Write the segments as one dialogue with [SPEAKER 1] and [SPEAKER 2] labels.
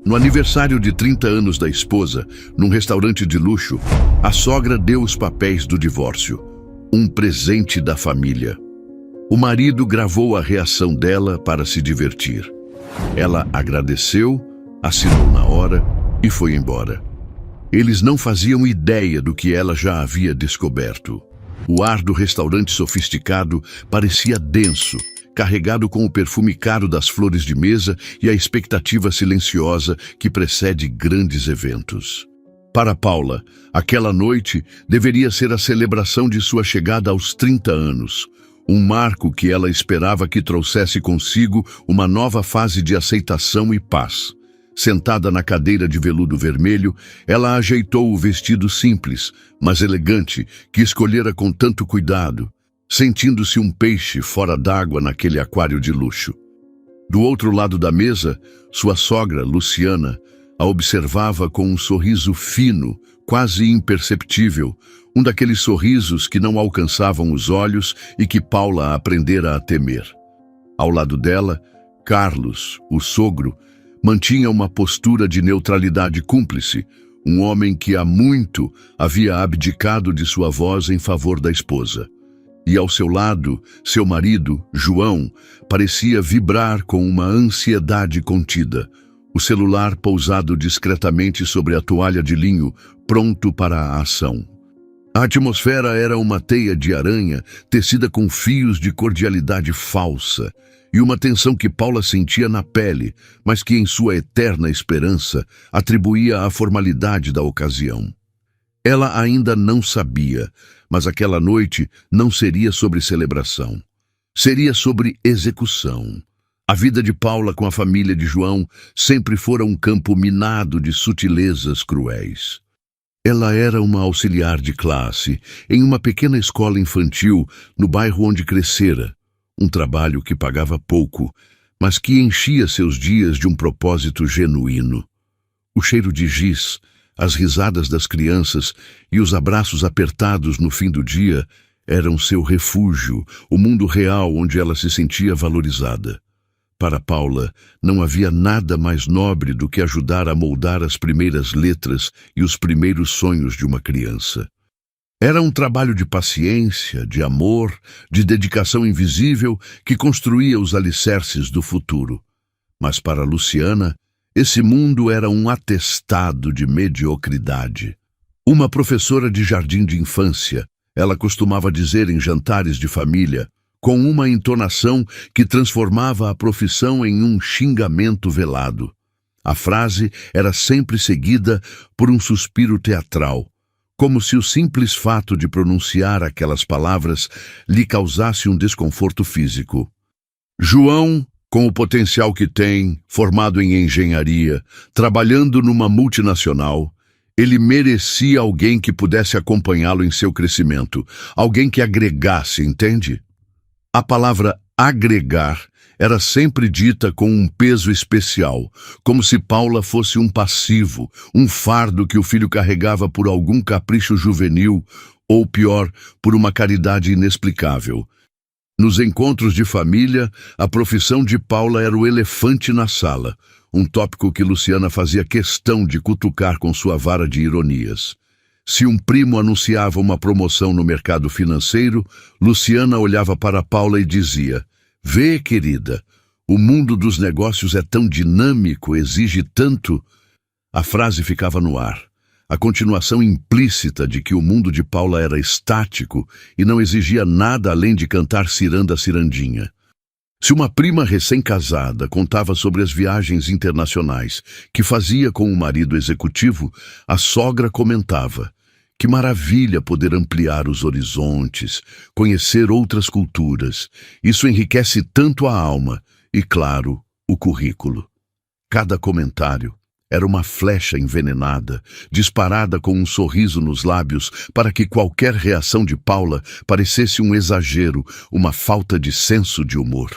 [SPEAKER 1] No aniversário de 30 anos da esposa, num restaurante de luxo, a sogra deu os papéis do divórcio, um presente da família. O marido gravou a reação dela para se divertir. Ela agradeceu, assinou na hora e foi embora. Eles não faziam ideia do que ela já havia descoberto. O ar do restaurante sofisticado parecia denso, carregado com o perfume caro das flores de mesa e a expectativa silenciosa que precede grandes eventos. Para Paula, aquela noite deveria ser a celebração de sua chegada aos 30 anos, um marco que ela esperava que trouxesse consigo uma nova fase de aceitação e paz. Sentada na cadeira de veludo vermelho, ela ajeitou o vestido simples, mas elegante, que escolhera com tanto cuidado, sentindo-se um peixe fora d'água naquele aquário de luxo. Do outro lado da mesa, sua sogra, Luciana, a observava com um sorriso fino, quase imperceptível, um daqueles sorrisos que não alcançavam os olhos e que Paula aprendera a temer. Ao lado dela, Carlos, o sogro, mantinha uma postura de neutralidade cúmplice, um homem que há muito havia abdicado de sua voz em favor da esposa. E ao seu lado, seu marido, João, parecia vibrar com uma ansiedade contida, o celular pousado discretamente sobre a toalha de linho, pronto para a ação. A atmosfera era uma teia de aranha tecida com fios de cordialidade falsa, e uma tensão que Paula sentia na pele, mas que em sua eterna esperança atribuía à formalidade da ocasião. Ela ainda não sabia, mas aquela noite não seria sobre celebração. Seria sobre execução. A vida de Paula com a família de João sempre fora um campo minado de sutilezas cruéis. Ela era uma auxiliar de classe em uma pequena escola infantil no bairro onde crescera, um trabalho que pagava pouco, mas que enchia seus dias de um propósito genuíno. O cheiro de giz, as risadas das crianças e os abraços apertados no fim do dia eram seu refúgio, o mundo real onde ela se sentia valorizada. Para Paula, não havia nada mais nobre do que ajudar a moldar as primeiras letras e os primeiros sonhos de uma criança. Era um trabalho de paciência, de amor, de dedicação invisível que construía os alicerces do futuro. Mas para Luciana, esse mundo era um atestado de mediocridade. Uma professora de jardim de infância, ela costumava dizer em jantares de família, com uma entonação que transformava a profissão em um xingamento velado. A frase era sempre seguida por um suspiro teatral, como se o simples fato de pronunciar aquelas palavras lhe causasse um desconforto físico. João, com o potencial que tem, formado em engenharia, trabalhando numa multinacional, ele merecia alguém que pudesse acompanhá-lo em seu crescimento, alguém que agregasse, entende? A palavra agregar era sempre dita com um peso especial, como se Paula fosse um passivo, um fardo que o filho carregava por algum capricho juvenil, ou pior, por uma caridade inexplicável. Nos encontros de família, a profissão de Paula era o elefante na sala, um tópico que Luciana fazia questão de cutucar com sua vara de ironias. Se um primo anunciava uma promoção no mercado financeiro, Luciana olhava para Paula e dizia: "Vê, querida, o mundo dos negócios é tão dinâmico, exige tanto." A frase ficava no ar, a continuação implícita de que o mundo de Paula era estático e não exigia nada além de cantar ciranda cirandinha. Se uma prima recém-casada contava sobre as viagens internacionais que fazia com o marido executivo, a sogra comentava: "Que maravilha poder ampliar os horizontes, conhecer outras culturas. Isso enriquece tanto a alma e, claro, o currículo." Cada comentário era uma flecha envenenada, disparada com um sorriso nos lábios para que qualquer reação de Paula parecesse um exagero, uma falta de senso de humor.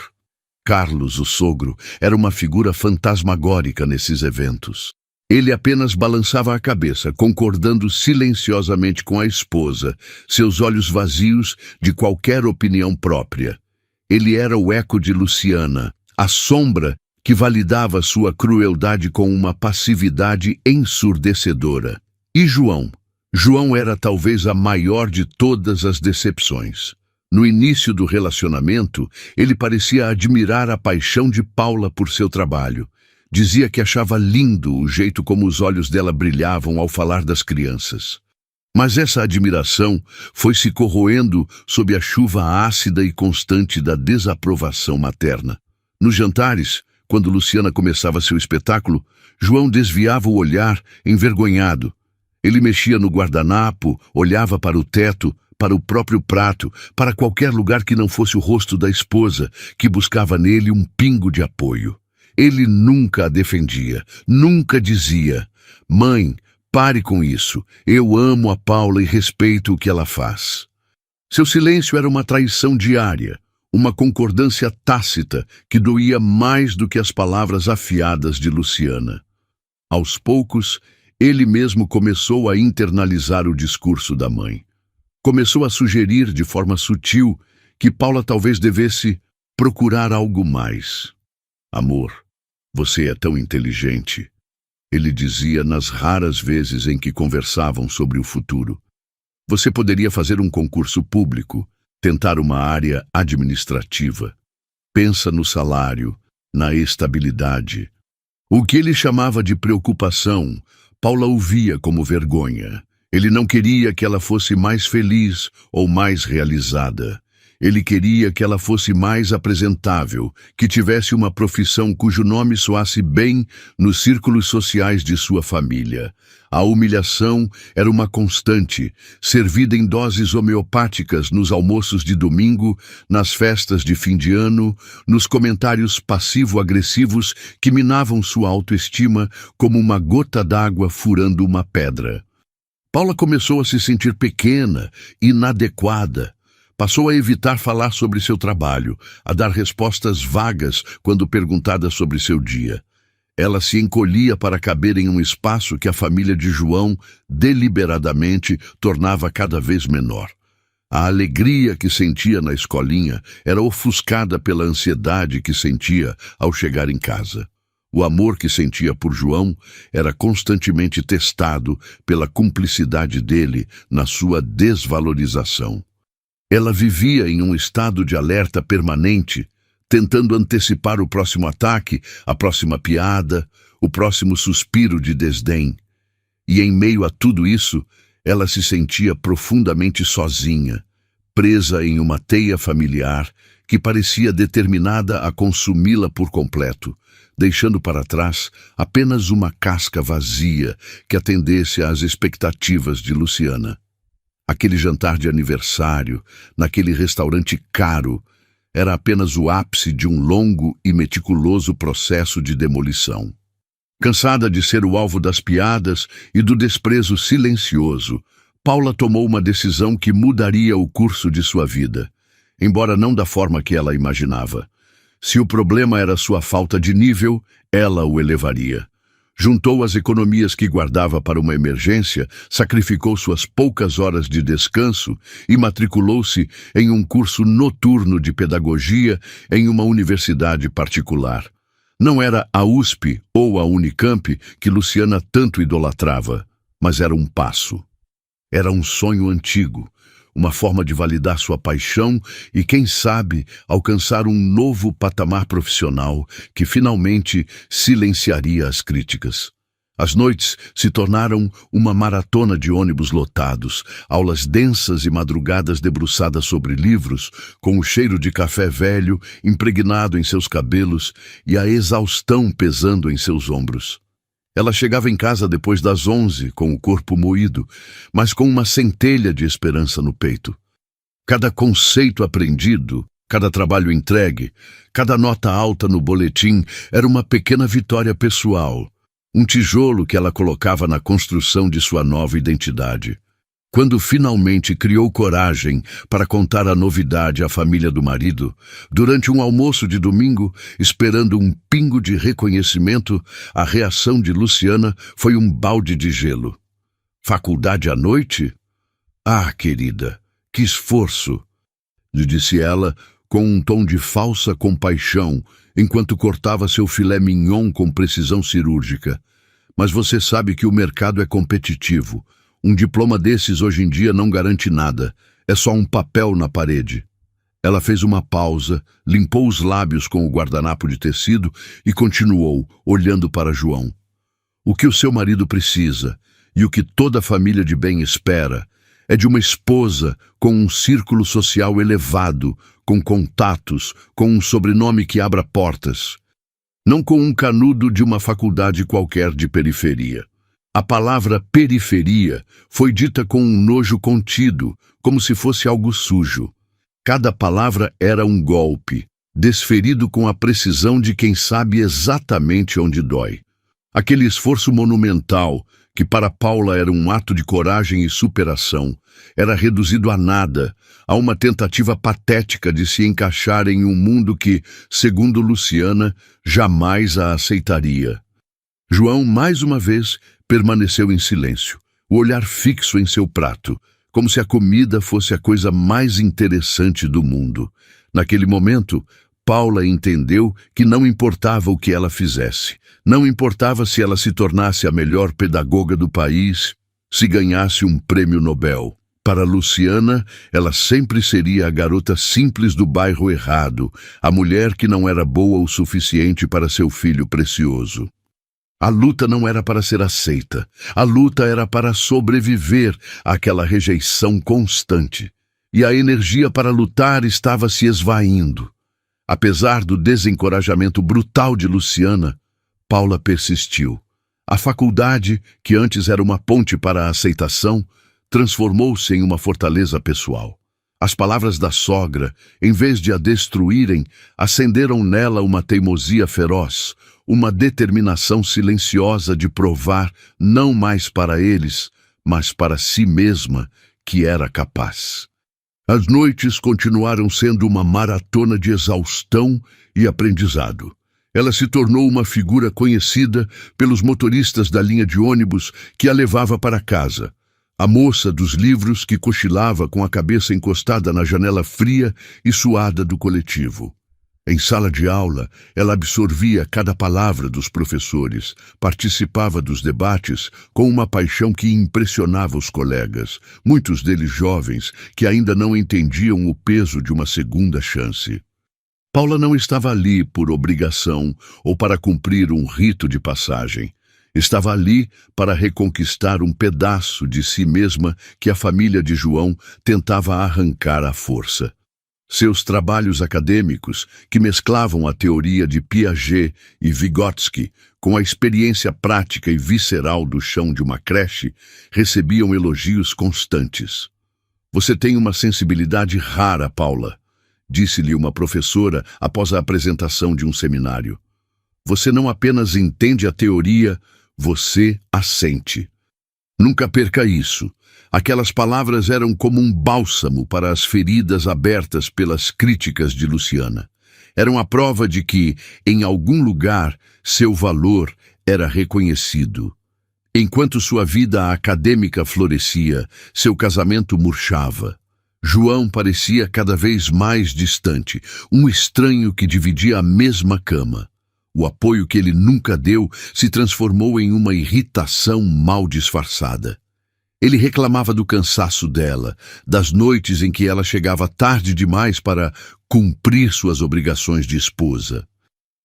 [SPEAKER 1] Carlos, o sogro, era uma figura fantasmagórica nesses eventos. Ele apenas balançava a cabeça, concordando silenciosamente com a esposa, seus olhos vazios de qualquer opinião própria. Ele era o eco de Luciana, a sombra que validava sua crueldade com uma passividade ensurdecedora. E João? João era talvez a maior de todas as decepções. No início do relacionamento, ele parecia admirar a paixão de Paula por seu trabalho. Dizia que achava lindo o jeito como os olhos dela brilhavam ao falar das crianças. Mas essa admiração foi se corroendo sob a chuva ácida e constante da desaprovação materna. Nos jantares, quando Luciana começava seu espetáculo, João desviava o olhar, envergonhado. Ele mexia no guardanapo, olhava para o teto, para o próprio prato, para qualquer lugar que não fosse o rosto da esposa, que buscava nele um pingo de apoio. Ele nunca a defendia, nunca dizia: "Mãe, pare com isso, eu amo a Paula e respeito o que ela faz." Seu silêncio era uma traição diária, uma concordância tácita que doía mais do que as palavras afiadas de Luciana. Aos poucos, ele mesmo começou a internalizar o discurso da mãe. Começou a sugerir de forma sutil que Paula talvez devesse procurar algo mais. "Amor, você é tão inteligente", ele dizia nas raras vezes em que conversavam sobre o futuro. "Você poderia fazer um concurso público, tentar uma área administrativa. Pensa no salário, na estabilidade." O que ele chamava de preocupação, Paula o via como vergonha. Ele não queria que ela fosse mais feliz ou mais realizada. Ele queria que ela fosse mais apresentável, que tivesse uma profissão cujo nome soasse bem nos círculos sociais de sua família. A humilhação era uma constante, servida em doses homeopáticas nos almoços de domingo, nas festas de fim de ano, nos comentários passivo-agressivos que minavam sua autoestima como uma gota d'água furando uma pedra. Paula começou a se sentir pequena, inadequada. Passou a evitar falar sobre seu trabalho, a dar respostas vagas quando perguntada sobre seu dia. Ela se encolhia para caber em um espaço que a família de João, deliberadamente, tornava cada vez menor. A alegria que sentia na escolinha era ofuscada pela ansiedade que sentia ao chegar em casa. O amor que sentia por João era constantemente testado pela cumplicidade dele na sua desvalorização. Ela vivia em um estado de alerta permanente, tentando antecipar o próximo ataque, a próxima piada, o próximo suspiro de desdém. E em meio a tudo isso, ela se sentia profundamente sozinha, presa em uma teia familiar que parecia determinada a consumi-la por completo, deixando para trás apenas uma casca vazia que atendesse às expectativas de Luciana. Aquele jantar de aniversário, naquele restaurante caro, era apenas o ápice de um longo e meticuloso processo de demolição. Cansada de ser o alvo das piadas e do desprezo silencioso, Paula tomou uma decisão que mudaria o curso de sua vida, embora não da forma que ela imaginava. Se o problema era sua falta de nível, ela o elevaria. Juntou as economias que guardava para uma emergência, sacrificou suas poucas horas de descanso e matriculou-se em um curso noturno de pedagogia em uma universidade particular. Não era a USP ou a Unicamp que Luciana tanto idolatrava, mas era um passo. Era um sonho antigo, uma forma de validar sua paixão e, quem sabe, alcançar um novo patamar profissional que finalmente silenciaria as críticas. As noites se tornaram uma maratona de ônibus lotados, aulas densas e madrugadas debruçadas sobre livros, com o cheiro de café velho impregnado em seus cabelos e a exaustão pesando em seus ombros. Ela chegava em casa depois das 11, com o corpo moído, mas com uma centelha de esperança no peito. Cada conceito aprendido, cada trabalho entregue, cada nota alta no boletim era uma pequena vitória pessoal, um tijolo que ela colocava na construção de sua nova identidade. Quando finalmente criou coragem para contar a novidade à família do marido, durante um almoço de domingo, esperando um pingo de reconhecimento, a reação de Luciana foi um balde de gelo. "Faculdade à noite? Ah, querida, que esforço!" lhe disse ela, com um tom de falsa compaixão, enquanto cortava seu filé mignon com precisão cirúrgica. Mas você sabe que o mercado é competitivo. Um diploma desses hoje em dia não garante nada. É só um papel na parede. Ela fez uma pausa, limpou os lábios com o guardanapo de tecido e continuou, olhando para João. O que o seu marido precisa, e o que toda família de bem espera, é de uma esposa com um círculo social elevado, com contatos, com um sobrenome que abra portas. Não com um canudo de uma faculdade qualquer de periferia. A palavra periferia foi dita com um nojo contido, como se fosse algo sujo. Cada palavra era um golpe, desferido com a precisão de quem sabe exatamente onde dói. Aquele esforço monumental, que para Paula era um ato de coragem e superação, era reduzido a nada, a uma tentativa patética de se encaixar em um mundo que, segundo Luciana, jamais a aceitaria. João, mais uma vez, permaneceu em silêncio, o olhar fixo em seu prato, como se a comida fosse a coisa mais interessante do mundo. Naquele momento, Paula entendeu que não importava o que ela fizesse, não importava se ela se tornasse a melhor pedagoga do país, se ganhasse um prêmio Nobel. Para Luciana, ela sempre seria a garota simples do bairro errado, a mulher que não era boa o suficiente para seu filho precioso. A luta não era para ser aceita, a luta era para sobreviver àquela rejeição constante. E a energia para lutar estava se esvaindo. Apesar do desencorajamento brutal de Luciana, Paula persistiu. A faculdade, que antes era uma ponte para a aceitação, transformou-se em uma fortaleza pessoal. As palavras da sogra, em vez de a destruírem, acenderam nela uma teimosia feroz, uma determinação silenciosa de provar, não mais para eles, mas para si mesma, que era capaz. As noites continuaram sendo uma maratona de exaustão e aprendizado. Ela se tornou uma figura conhecida pelos motoristas da linha de ônibus que a levava para casa. A moça dos livros que cochilava com a cabeça encostada na janela fria e suada do coletivo. Em sala de aula, ela absorvia cada palavra dos professores, participava dos debates com uma paixão que impressionava os colegas, muitos deles jovens que ainda não entendiam o peso de uma segunda chance. Paula não estava ali por obrigação ou para cumprir um rito de passagem. Estava ali para reconquistar um pedaço de si mesma que a família de João tentava arrancar à força. Seus trabalhos acadêmicos, que mesclavam a teoria de Piaget e Vygotsky com a experiência prática e visceral do chão de uma creche, recebiam elogios constantes. "Você tem uma sensibilidade rara, Paula", disse-lhe uma professora após a apresentação de um seminário. "Você não apenas entende a teoria, você a sente. Nunca perca isso." Aquelas palavras eram como um bálsamo para as feridas abertas pelas críticas de Luciana. Eram a prova de que, em algum lugar, seu valor era reconhecido. Enquanto sua vida acadêmica florescia, seu casamento murchava. João parecia cada vez mais distante, um estranho que dividia a mesma cama. O apoio que ele nunca deu se transformou em uma irritação mal disfarçada. Ele reclamava do cansaço dela, das noites em que ela chegava tarde demais para cumprir suas obrigações de esposa.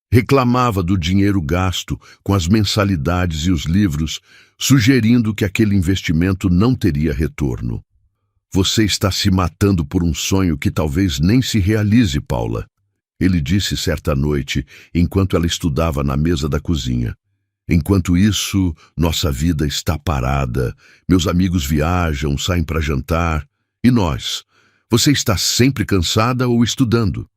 [SPEAKER 1] Reclamava do dinheiro gasto com as mensalidades e os livros, sugerindo que aquele investimento não teria retorno. "Você está se matando por um sonho que talvez nem se realize, Paula", ele disse certa noite, enquanto ela estudava na mesa da cozinha. "Enquanto isso, nossa vida está parada. Meus amigos viajam, saem para jantar. E nós? Você está sempre cansada ou estudando?"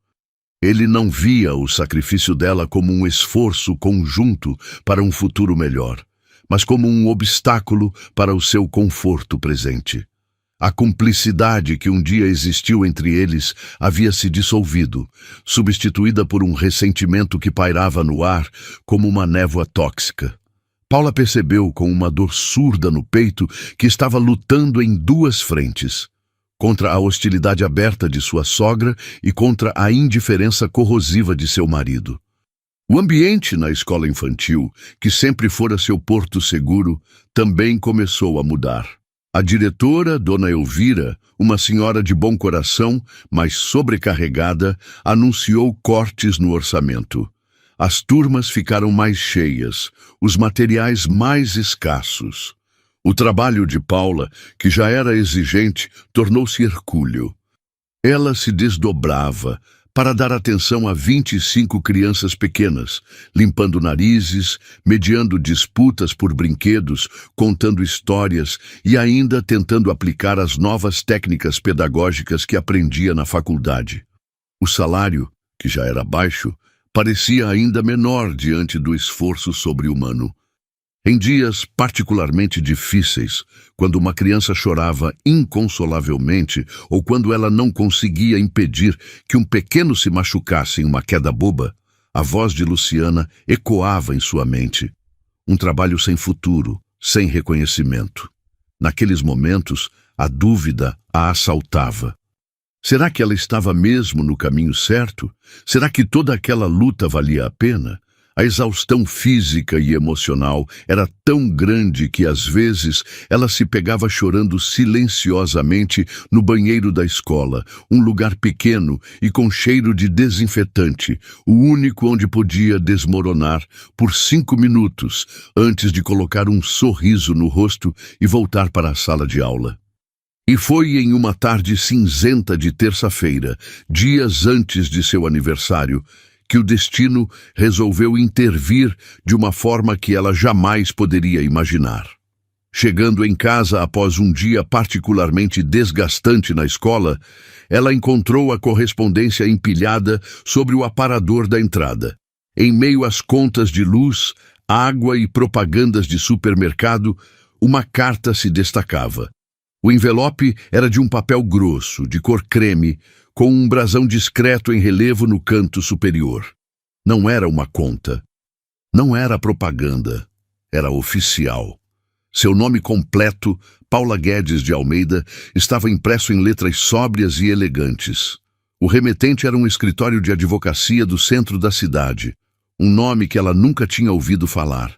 [SPEAKER 1] Ele não via o sacrifício dela como um esforço conjunto para um futuro melhor, mas como um obstáculo para o seu conforto presente. A cumplicidade que um dia existiu entre eles havia se dissolvido, substituída por um ressentimento que pairava no ar como uma névoa tóxica. Paula percebeu com uma dor surda no peito que estava lutando em duas frentes. contra a hostilidade aberta de sua sogra e contra a indiferença corrosiva de seu marido. O ambiente na escola infantil, que sempre fora seu porto seguro, também começou a mudar. A diretora, Dona Elvira, uma senhora de bom coração, mas sobrecarregada, anunciou cortes no orçamento. As turmas ficaram mais cheias, os materiais mais escassos. O trabalho de Paula, que já era exigente, tornou-se hercúleo. Ela se desdobrava para dar atenção a 25 crianças pequenas, limpando narizes, mediando disputas por brinquedos, contando histórias e ainda tentando aplicar as novas técnicas pedagógicas que aprendia na faculdade. O salário, que já era baixo, parecia ainda menor diante do esforço sobre-humano. Em dias particularmente difíceis, quando uma criança chorava inconsolavelmente ou quando ela não conseguia impedir que um pequeno se machucasse em uma queda boba, a voz de Luciana ecoava em sua mente. Um trabalho sem futuro, sem reconhecimento. Naqueles momentos, a dúvida a assaltava. Será que ela estava mesmo no caminho certo? Será que toda aquela luta valia a pena? A exaustão física e emocional era tão grande que, às vezes, ela se pegava chorando silenciosamente no banheiro da escola, um lugar pequeno e com cheiro de desinfetante, o único onde podia desmoronar por 5 minutos antes de colocar um sorriso no rosto e voltar para a sala de aula. E foi em uma tarde cinzenta de terça-feira, dias antes de seu aniversário, que o destino resolveu intervir de uma forma que ela jamais poderia imaginar. Chegando em casa após um dia particularmente desgastante na escola, ela encontrou a correspondência empilhada sobre o aparador da entrada. Em meio às contas de luz, água e propagandas de supermercado, uma carta se destacava. O envelope era de um papel grosso, de cor creme, com um brasão discreto em relevo no canto superior. Não era uma conta. Não era propaganda. Era oficial. Seu nome completo, Paula Guedes de Almeida, estava impresso em letras sóbrias e elegantes. O remetente era um escritório de advocacia do centro da cidade, um nome que ela nunca tinha ouvido falar.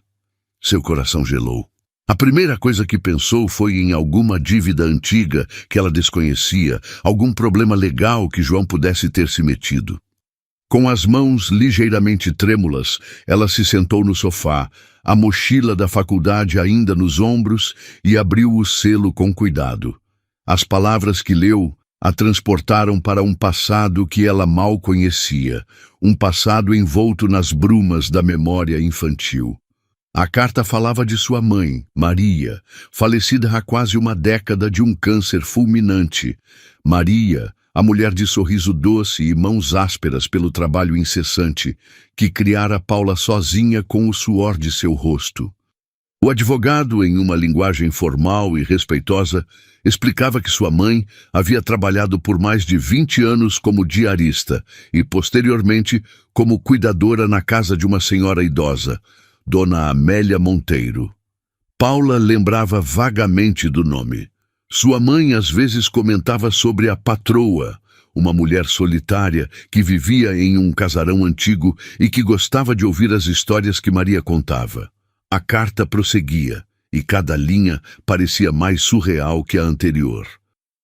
[SPEAKER 1] Seu coração gelou. A primeira coisa que pensou foi em alguma dívida antiga que ela desconhecia, algum problema legal que João pudesse ter se metido. Com as mãos ligeiramente trêmulas, ela se sentou no sofá, a mochila da faculdade ainda nos ombros, e abriu o selo com cuidado. As palavras que leu a transportaram para um passado que ela mal conhecia, um passado envolto nas brumas da memória infantil. A carta falava de sua mãe, Maria, falecida há quase uma década de um câncer fulminante. Maria, a mulher de sorriso doce e mãos ásperas pelo trabalho incessante, que criara Paula sozinha com o suor de seu rosto. O advogado, em uma linguagem formal e respeitosa, explicava que sua mãe havia trabalhado por mais de 20 anos como diarista e, posteriormente, como cuidadora na casa de uma senhora idosa, Dona Amélia Monteiro. Paula lembrava vagamente do nome. Sua mãe às vezes comentava sobre a patroa, uma mulher solitária que vivia em um casarão antigo e que gostava de ouvir as histórias que Maria contava. A carta prosseguia, e cada linha parecia mais surreal que a anterior.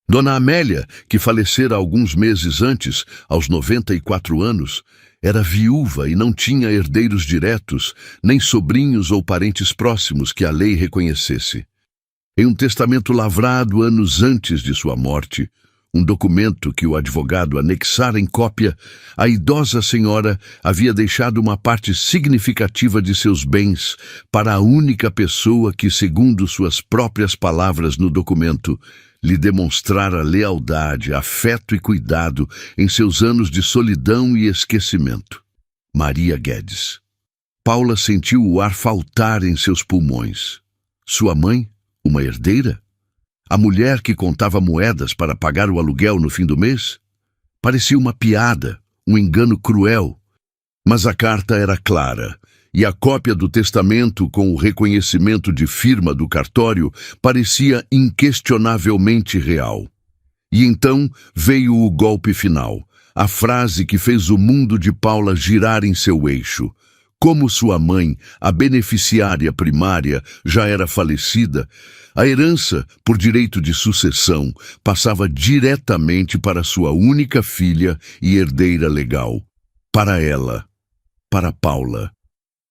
[SPEAKER 1] Dona Amélia, que falecera alguns meses antes, aos 94 anos, era viúva e não tinha herdeiros diretos, nem sobrinhos ou parentes próximos que a lei reconhecesse. Em um testamento lavrado anos antes de sua morte, um documento que o advogado anexara em cópia, a idosa senhora havia deixado uma parte significativa de seus bens para a única pessoa que, segundo suas próprias palavras no documento, lhe demonstrara lealdade, afeto e cuidado em seus anos de solidão e esquecimento. Maria Guedes. Paula sentiu o ar faltar em seus pulmões. Sua mãe, uma herdeira? A mulher que contava moedas para pagar o aluguel no fim do mês? Parecia uma piada, um engano cruel. Mas a carta era clara, e a cópia do testamento com o reconhecimento de firma do cartório parecia inquestionavelmente real. E então veio o golpe final, a frase que fez o mundo de Paula girar em seu eixo. Como sua mãe, a beneficiária primária, já era falecida, a herança, por direito de sucessão, passava diretamente para sua única filha e herdeira legal. Para ela, para Paula.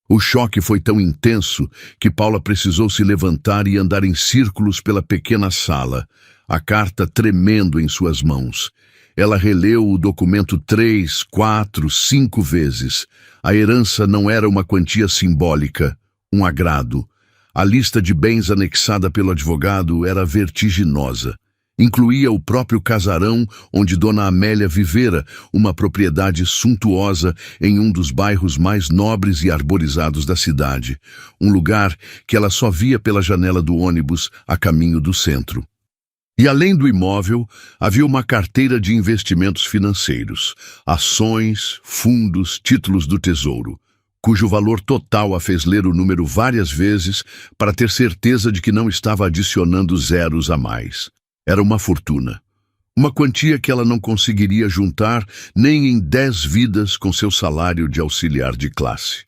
[SPEAKER 1] O choque foi tão intenso que Paula precisou se levantar e andar em círculos pela pequena sala, a carta tremendo em suas mãos. Ela releu o documento 3, 4, 5 vezes. A herança não era uma quantia simbólica, um agrado. A lista de bens anexada pelo advogado era vertiginosa. Incluía o próprio casarão onde Dona Amélia vivera, uma propriedade suntuosa em um dos bairros mais nobres e arborizados da cidade, um lugar que ela só via pela janela do ônibus a caminho do centro. E além do imóvel, havia uma carteira de investimentos financeiros, ações, fundos, títulos do tesouro, cujo valor total a fez ler o número várias vezes para ter certeza de que não estava adicionando zeros a mais. Era uma fortuna. Uma quantia que ela não conseguiria juntar nem em 10 vidas com seu salário de auxiliar de classe.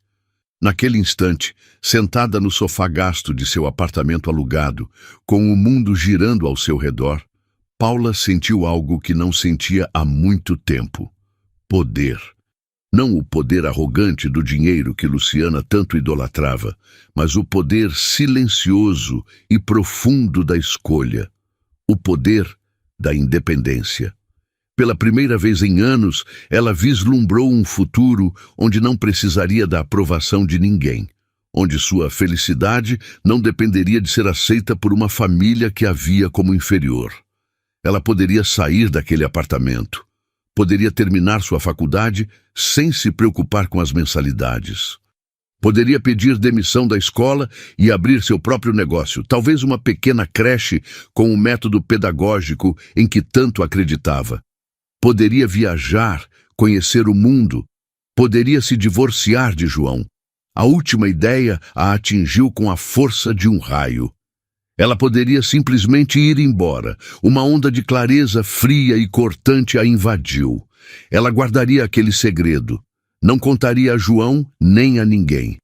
[SPEAKER 1] Naquele instante, sentada no sofá gasto de seu apartamento alugado, com o mundo girando ao seu redor, Paula sentiu algo que não sentia há muito tempo. Poder. Não o poder arrogante do dinheiro que Luciana tanto idolatrava, mas o poder silencioso e profundo da escolha. O poder da independência. Pela primeira vez em anos, ela vislumbrou um futuro onde não precisaria da aprovação de ninguém, onde sua felicidade não dependeria de ser aceita por uma família que a via como inferior. Ela poderia sair daquele apartamento, poderia terminar sua faculdade sem se preocupar com as mensalidades. Poderia pedir demissão da escola e abrir seu próprio negócio, talvez uma pequena creche com o método pedagógico em que tanto acreditava. Poderia viajar, conhecer o mundo. Poderia se divorciar de João. A última ideia a atingiu com a força de um raio. Ela poderia simplesmente ir embora. Uma onda de clareza fria e cortante a invadiu. Ela guardaria aquele segredo. Não contaria a João nem a ninguém.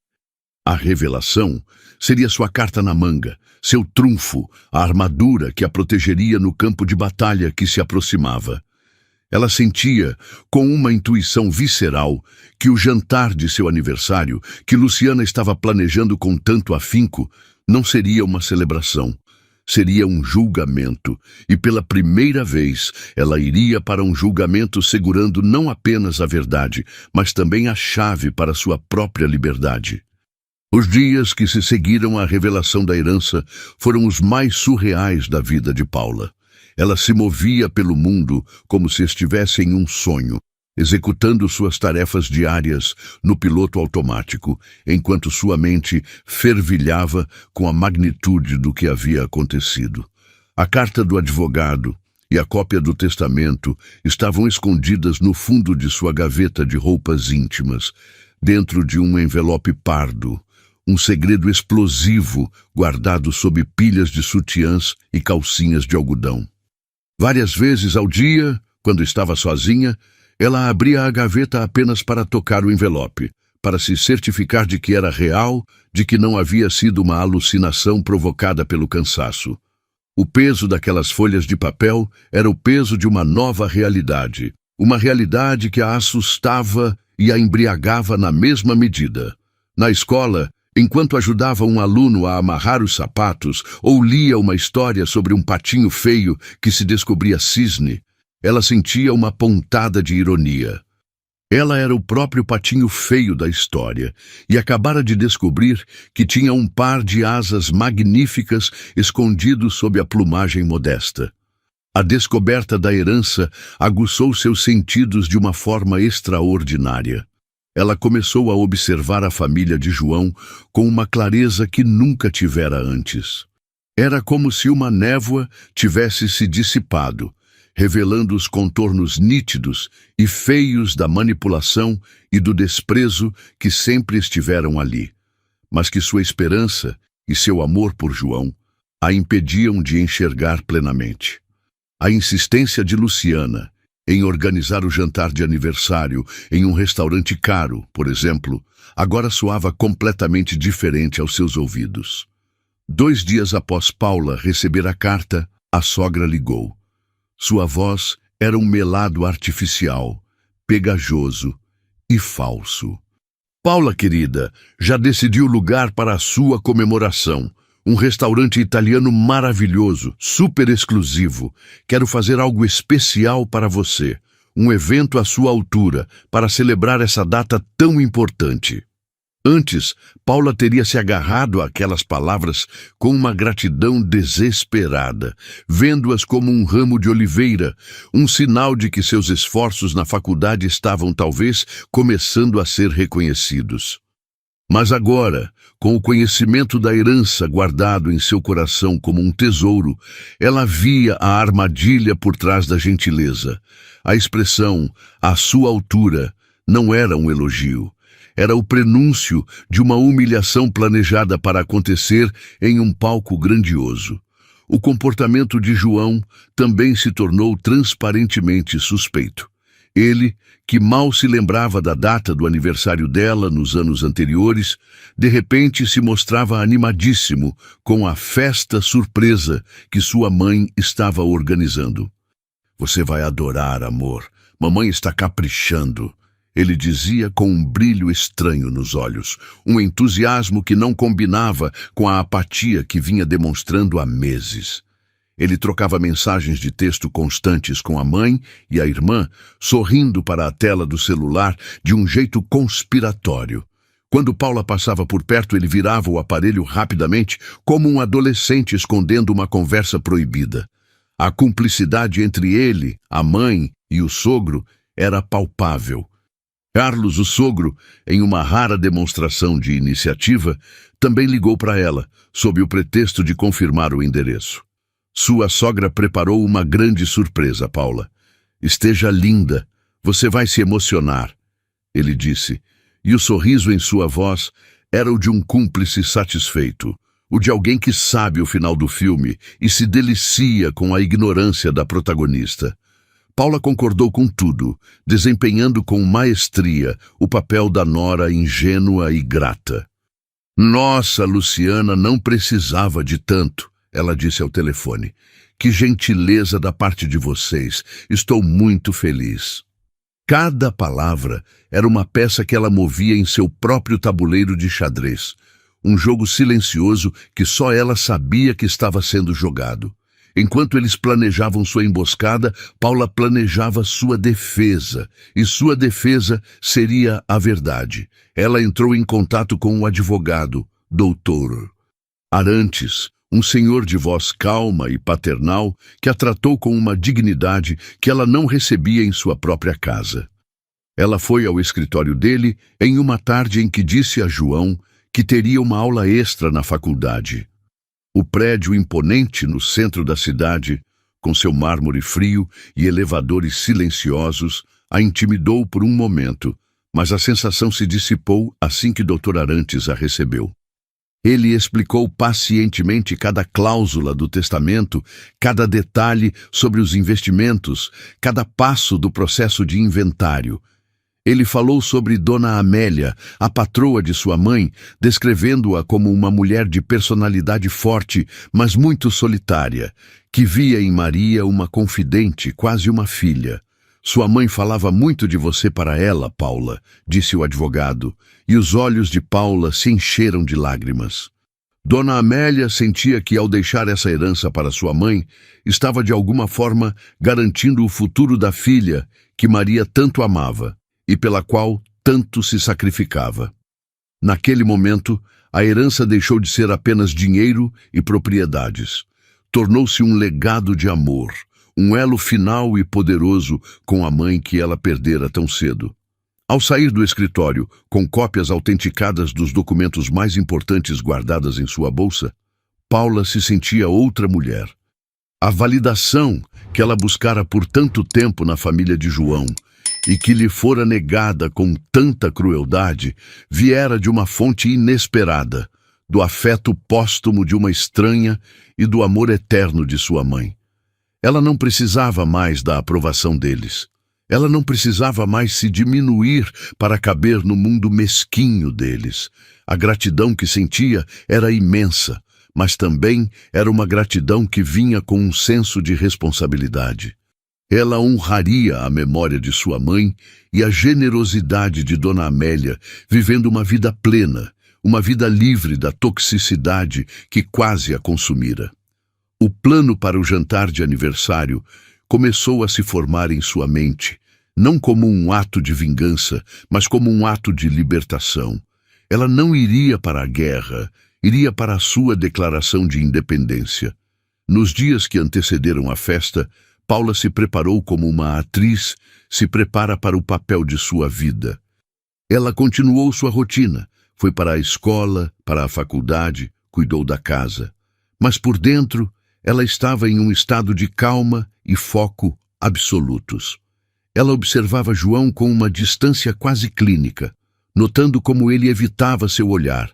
[SPEAKER 1] A revelação seria sua carta na manga, seu trunfo, a armadura que a protegeria no campo de batalha que se aproximava. Ela sentia, com uma intuição visceral, que o jantar de seu aniversário, que Luciana estava planejando com tanto afinco, não seria uma celebração. Seria um julgamento, e pela primeira vez ela iria para um julgamento segurando não apenas a verdade, mas também a chave para sua própria liberdade. Os dias que se seguiram à revelação da herança foram os mais surreais da vida de Paula. Ela se movia pelo mundo como se estivesse em um sonho, executando suas tarefas diárias no piloto automático, enquanto sua mente fervilhava com a magnitude do que havia acontecido. A carta do advogado e a cópia do testamento estavam escondidas no fundo de sua gaveta de roupas íntimas, dentro de um envelope pardo, um segredo explosivo guardado sob pilhas de sutiãs e calcinhas de algodão. Várias vezes ao dia, quando estava sozinha, ela abria a gaveta apenas para tocar o envelope, para se certificar de que era real, de que não havia sido uma alucinação provocada pelo cansaço. O peso daquelas folhas de papel era o peso de uma nova realidade, uma realidade que a assustava e a embriagava na mesma medida. Na escola, enquanto ajudava um aluno a amarrar os sapatos ou lia uma história sobre um patinho feio que se descobria cisne, ela sentia uma pontada de ironia. Ela era o próprio patinho feio da história e acabara de descobrir que tinha um par de asas magníficas escondido sob a plumagem modesta. A descoberta da herança aguçou seus sentidos de uma forma extraordinária. Ela começou a observar a família de João com uma clareza que nunca tivera antes. Era como se uma névoa tivesse se dissipado, revelando os contornos nítidos e feios da manipulação e do desprezo que sempre estiveram ali, mas que sua esperança e seu amor por João a impediam de enxergar plenamente. A insistência de Luciana em organizar o jantar de aniversário em um restaurante caro, por exemplo, agora soava completamente diferente aos seus ouvidos. 2 dias após Paula receber a carta, a sogra ligou. Sua voz era um melado artificial, pegajoso e falso. Paula, querida, já decidi o lugar para a sua comemoração. Um restaurante italiano maravilhoso, super exclusivo. Quero fazer algo especial para você. Um evento à sua altura, para celebrar essa data tão importante. Antes, Paula teria se agarrado àquelas palavras com uma gratidão desesperada, vendo-as como um ramo de oliveira, um sinal de que seus esforços na faculdade estavam talvez começando a ser reconhecidos. Mas agora, com o conhecimento da herança guardado em seu coração como um tesouro, ela via a armadilha por trás da gentileza. A expressão, à sua altura, não era um elogio. Era o prenúncio de uma humilhação planejada para acontecer em um palco grandioso. O comportamento de João também se tornou transparentemente suspeito. Ele, que mal se lembrava da data do aniversário dela nos anos anteriores, de repente se mostrava animadíssimo com a festa surpresa que sua mãe estava organizando. "Você vai adorar, amor. Mamãe está caprichando", ele dizia com um brilho estranho nos olhos, um entusiasmo que não combinava com a apatia que vinha demonstrando há meses. Ele trocava mensagens de texto constantes com a mãe e a irmã, sorrindo para a tela do celular de um jeito conspiratório. Quando Paula passava por perto, ele virava o aparelho rapidamente, como um adolescente escondendo uma conversa proibida. A cumplicidade entre ele, a mãe e o sogro era palpável. Carlos, o sogro, em uma rara demonstração de iniciativa, também ligou para ela, sob o pretexto de confirmar o endereço. Sua sogra preparou uma grande surpresa, Paula. "Esteja linda, você vai se emocionar", ele disse, e o sorriso em sua voz era o de um cúmplice satisfeito, o de alguém que sabe o final do filme e se delicia com a ignorância da protagonista. Paula concordou com tudo, desempenhando com maestria o papel da nora ingênua e grata. "Nossa, Luciana não precisava de tanto", ela disse ao telefone. "Que gentileza da parte de vocês. Estou muito feliz." Cada palavra era uma peça que ela movia em seu próprio tabuleiro de xadrez. Um jogo silencioso que só ela sabia que estava sendo jogado. Enquanto eles planejavam sua emboscada, Paula planejava sua defesa, e sua defesa seria a verdade. Ela entrou em contato com o advogado, Dr. Arantes, um senhor de voz calma e paternal que a tratou com uma dignidade que ela não recebia em sua própria casa. Ela foi ao escritório dele em uma tarde em que disse a João que teria uma aula extra na faculdade. O prédio imponente no centro da cidade, com seu mármore frio e elevadores silenciosos, a intimidou por um momento, mas a sensação se dissipou assim que Dr. Arantes a recebeu. Ele explicou pacientemente cada cláusula do testamento, cada detalhe sobre os investimentos, cada passo do processo de inventário. Ele falou sobre Dona Amélia, a patroa de sua mãe, descrevendo-a como uma mulher de personalidade forte, mas muito solitária, que via em Maria uma confidente, quase uma filha. "Sua mãe falava muito de você para ela, Paula", disse o advogado, e os olhos de Paula se encheram de lágrimas. Dona Amélia sentia que, ao deixar essa herança para sua mãe, estava de alguma forma garantindo o futuro da filha que Maria tanto amava e pela qual tanto se sacrificava. Naquele momento, a herança deixou de ser apenas dinheiro e propriedades. Tornou-se um legado de amor, um elo final e poderoso com a mãe que ela perdera tão cedo. Ao sair do escritório, com cópias autenticadas dos documentos mais importantes guardadas em sua bolsa, Paula se sentia outra mulher. A validação que ela buscara por tanto tempo na família de João e que lhe fora negada com tanta crueldade, viera de uma fonte inesperada, do afeto póstumo de uma estranha e do amor eterno de sua mãe. Ela não precisava mais da aprovação deles. Ela não precisava mais se diminuir para caber no mundo mesquinho deles. A gratidão que sentia era imensa, mas também era uma gratidão que vinha com um senso de responsabilidade. Ela honraria a memória de sua mãe e a generosidade de Dona Amélia, vivendo uma vida plena, uma vida livre da toxicidade que quase a consumira. O plano para o jantar de aniversário começou a se formar em sua mente, não como um ato de vingança, mas como um ato de libertação. Ela não iria para a guerra, iria para a sua declaração de independência. Nos dias que antecederam a festa, Paula se preparou como uma atriz se prepara para o papel de sua vida. Ela continuou sua rotina, foi para a escola, para a faculdade, cuidou da casa. Mas por dentro, ela estava em um estado de calma e foco absolutos. Ela observava João com uma distância quase clínica, notando como ele evitava seu olhar,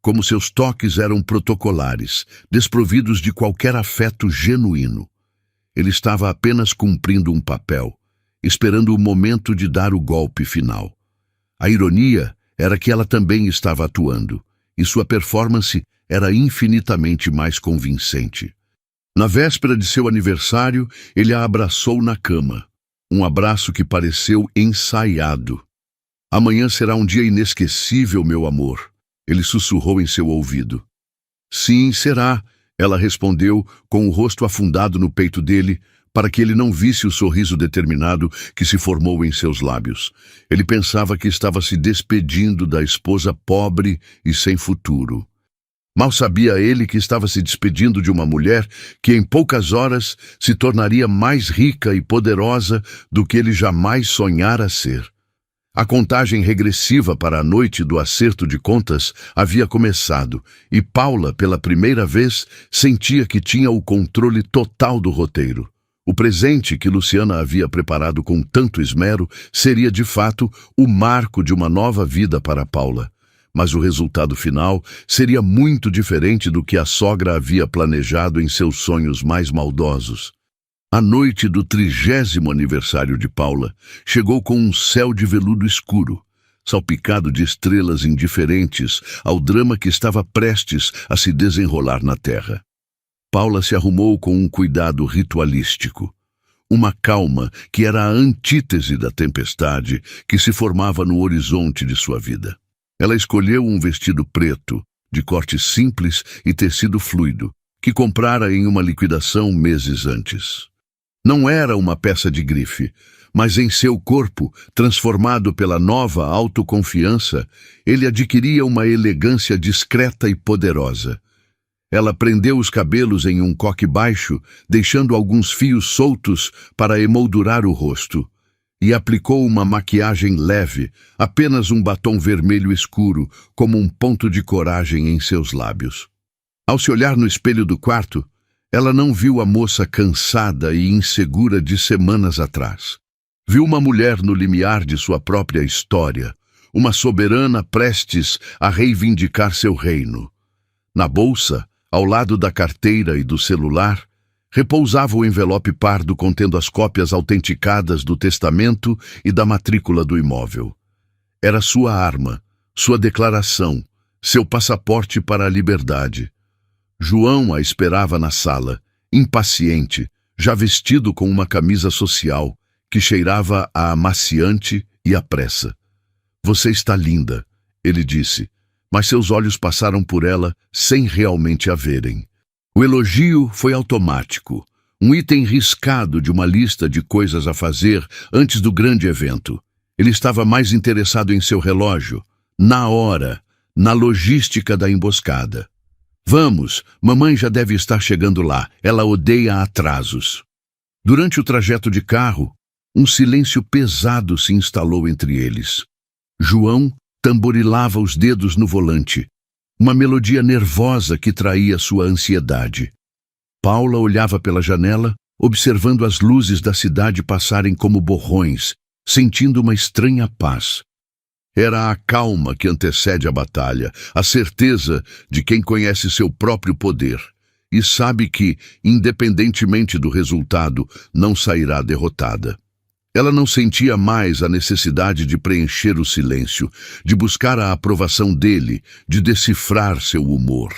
[SPEAKER 1] como seus toques eram protocolares, desprovidos de qualquer afeto genuíno. Ele estava apenas cumprindo um papel, esperando o momento de dar o golpe final. A ironia era que ela também estava atuando, e sua performance era infinitamente mais convincente. Na véspera de seu aniversário, ele a abraçou na cama. Um abraço que pareceu ensaiado. "Amanhã será um dia inesquecível, meu amor", ele sussurrou em seu ouvido. "Sim, será", ela respondeu, com o rosto afundado no peito dele, para que ele não visse o sorriso determinado que se formou em seus lábios. Ele pensava que estava se despedindo da esposa pobre e sem futuro. Mal sabia ele que estava se despedindo de uma mulher que em poucas horas se tornaria mais rica e poderosa do que ele jamais sonhara ser. A contagem regressiva para a noite do acerto de contas havia começado, e Paula, pela primeira vez, sentia que tinha o controle total do roteiro. O presente que Luciana havia preparado com tanto esmero seria, de fato, o marco de uma nova vida para Paula. Mas o resultado final seria muito diferente do que a sogra havia planejado em seus sonhos mais maldosos. A noite do 30º aniversário de Paula chegou com um céu de veludo escuro, salpicado de estrelas indiferentes ao drama que estava prestes a se desenrolar na terra. Paula se arrumou com um cuidado ritualístico, uma calma que era a antítese da tempestade que se formava no horizonte de sua vida. Ela escolheu um vestido preto, de corte simples e tecido fluido, que comprara em uma liquidação meses antes. Não era uma peça de grife, mas em seu corpo, transformado pela nova autoconfiança, ele adquiria uma elegância discreta e poderosa. Ela prendeu os cabelos em um coque baixo, deixando alguns fios soltos para emoldurar o rosto, e aplicou uma maquiagem leve, apenas um batom vermelho escuro, como um ponto de coragem em seus lábios. Ao se olhar no espelho do quarto, ela não viu a moça cansada e insegura de semanas atrás. Viu uma mulher no limiar de sua própria história, uma soberana prestes a reivindicar seu reino. Na bolsa, ao lado da carteira e do celular, repousava o envelope pardo contendo as cópias autenticadas do testamento e da matrícula do imóvel. Era sua arma, sua declaração, seu passaporte para a liberdade. João a esperava na sala, impaciente, já vestido com uma camisa social, que cheirava a amaciante e a pressa. "Você está linda", ele disse, mas seus olhos passaram por ela sem realmente a verem. O elogio foi automático, um item riscado de uma lista de coisas a fazer antes do grande evento. Ele estava mais interessado em seu relógio, na hora, na logística da emboscada. "Vamos, mamãe já deve estar chegando lá, ela odeia atrasos." Durante o trajeto de carro, um silêncio pesado se instalou entre eles. João tamborilava os dedos no volante, uma melodia nervosa que traía sua ansiedade. Paula olhava pela janela, observando as luzes da cidade passarem como borrões, sentindo uma estranha paz. Era a calma que antecede a batalha, a certeza de quem conhece seu próprio poder. e sabe que, independentemente do resultado, não sairá derrotada. Ela não sentia mais a necessidade de preencher o silêncio, de buscar a aprovação dele, de decifrar seu humor.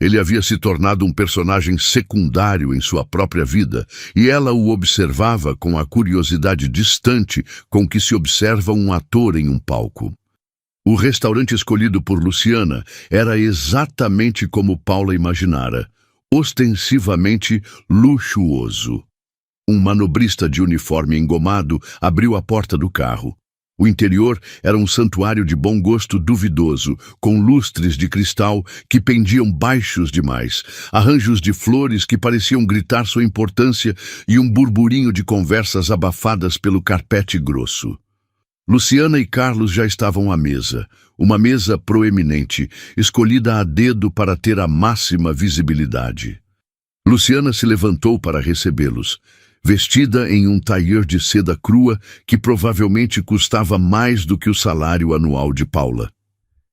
[SPEAKER 1] Ele havia se tornado um personagem secundário em sua própria vida, e ela o observava com a curiosidade distante com que se observa um ator em um palco. O restaurante escolhido por Luciana era exatamente como Paula imaginara, ostensivamente luxuoso. Um manobrista de uniforme engomado abriu a porta do carro. O interior era um santuário de bom gosto duvidoso, com lustres de cristal que pendiam baixos demais, arranjos de flores que pareciam gritar sua importância e um burburinho de conversas abafadas pelo carpete grosso. Luciana e Carlos já estavam à mesa, uma mesa proeminente, escolhida a dedo para ter a máxima visibilidade. Luciana se levantou para recebê-los, vestida em um tailleur de seda crua que provavelmente custava mais do que o salário anual de Paula.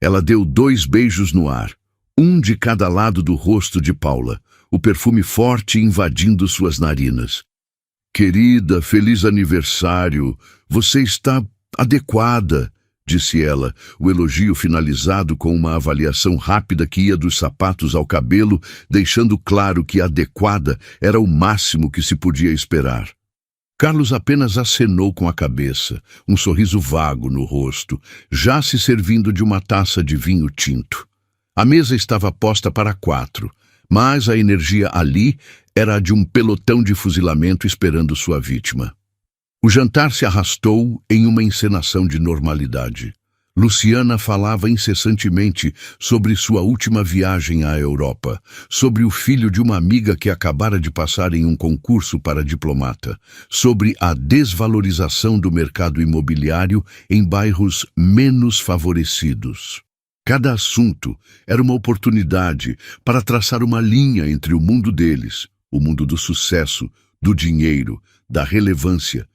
[SPEAKER 1] Ela deu 2 beijos no ar, um de cada lado do rosto de Paula, o perfume forte invadindo suas narinas. "Querida, feliz aniversário, você está adequada", disse ela, o elogio finalizado com uma avaliação rápida que ia dos sapatos ao cabelo, deixando claro que adequada era o máximo que se podia esperar. Carlos apenas acenou com a cabeça, um sorriso vago no rosto, já se servindo de uma taça de vinho tinto. A mesa estava posta para 4, mas a energia ali era a de um pelotão de fuzilamento esperando sua vítima. O jantar se arrastou em uma encenação de normalidade. Luciana falava incessantemente sobre sua última viagem à Europa, sobre o filho de uma amiga que acabara de passar em um concurso para diplomata, sobre a desvalorização do mercado imobiliário em bairros menos favorecidos. Cada assunto era uma oportunidade para traçar uma linha entre o mundo deles, o mundo do sucesso, do dinheiro, da relevância,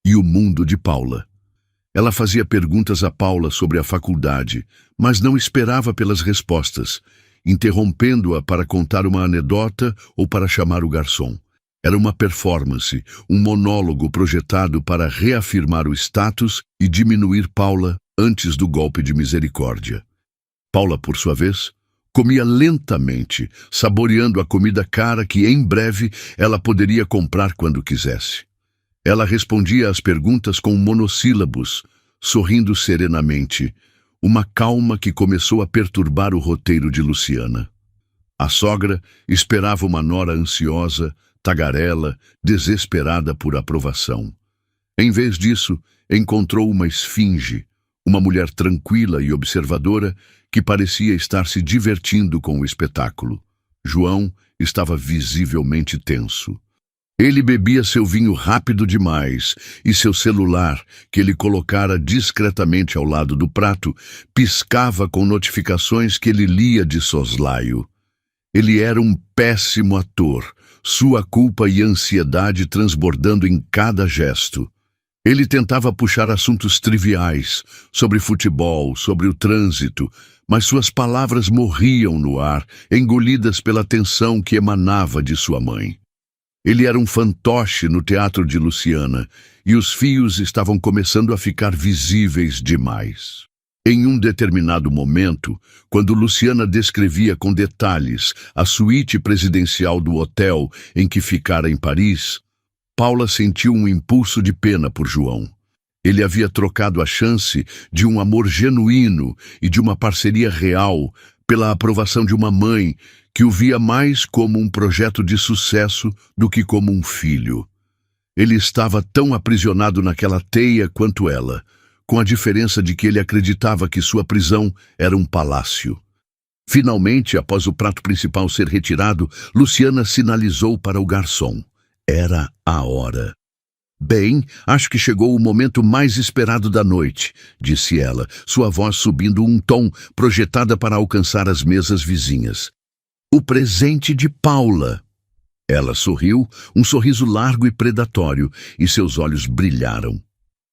[SPEAKER 1] e o mundo de Paula. Ela fazia perguntas a Paula sobre a faculdade, mas não esperava pelas respostas, interrompendo-a para contar uma anedota ou para chamar o garçom. Era uma performance, um monólogo projetado para reafirmar o status e diminuir Paula antes do golpe de misericórdia. Paula, por sua vez, comia lentamente, saboreando a comida cara que, em breve, ela poderia comprar quando quisesse. Ela respondia às perguntas com monossílabos, sorrindo serenamente, uma calma que começou a perturbar o roteiro de Luciana. A sogra esperava uma nora ansiosa, tagarela, desesperada por aprovação. Em vez disso, encontrou uma esfinge, uma mulher tranquila e observadora que parecia estar se divertindo com o espetáculo. João estava visivelmente tenso. Ele bebia seu vinho rápido demais e seu celular, que ele colocara discretamente ao lado do prato, piscava com notificações que ele lia de soslaio. Ele era um péssimo ator, sua culpa e ansiedade transbordando em cada gesto. Ele tentava puxar assuntos triviais, sobre futebol, sobre o trânsito, mas suas palavras morriam no ar, engolidas pela tensão que emanava de sua mãe. Ele era um fantoche no teatro de Luciana, e os fios estavam começando a ficar visíveis demais. Em um determinado momento, quando Luciana descrevia com detalhes a suíte presidencial do hotel em que ficara em Paris, Paula sentiu um impulso de pena por João. Ele havia trocado a chance de um amor genuíno e de uma parceria real pela aprovação de uma mãe que o via mais como um projeto de sucesso do que como um filho. Ele estava tão aprisionado naquela teia quanto ela, com a diferença de que ele acreditava que sua prisão era um palácio. Finalmente, após o prato principal ser retirado, Luciana sinalizou para o garçom. Era a hora. "Bem, acho que chegou o momento mais esperado da noite", disse ela, sua voz subindo um tom, projetada para alcançar as mesas vizinhas. "O presente de Paula." Ela sorriu, um sorriso largo e predatório, e seus olhos brilharam.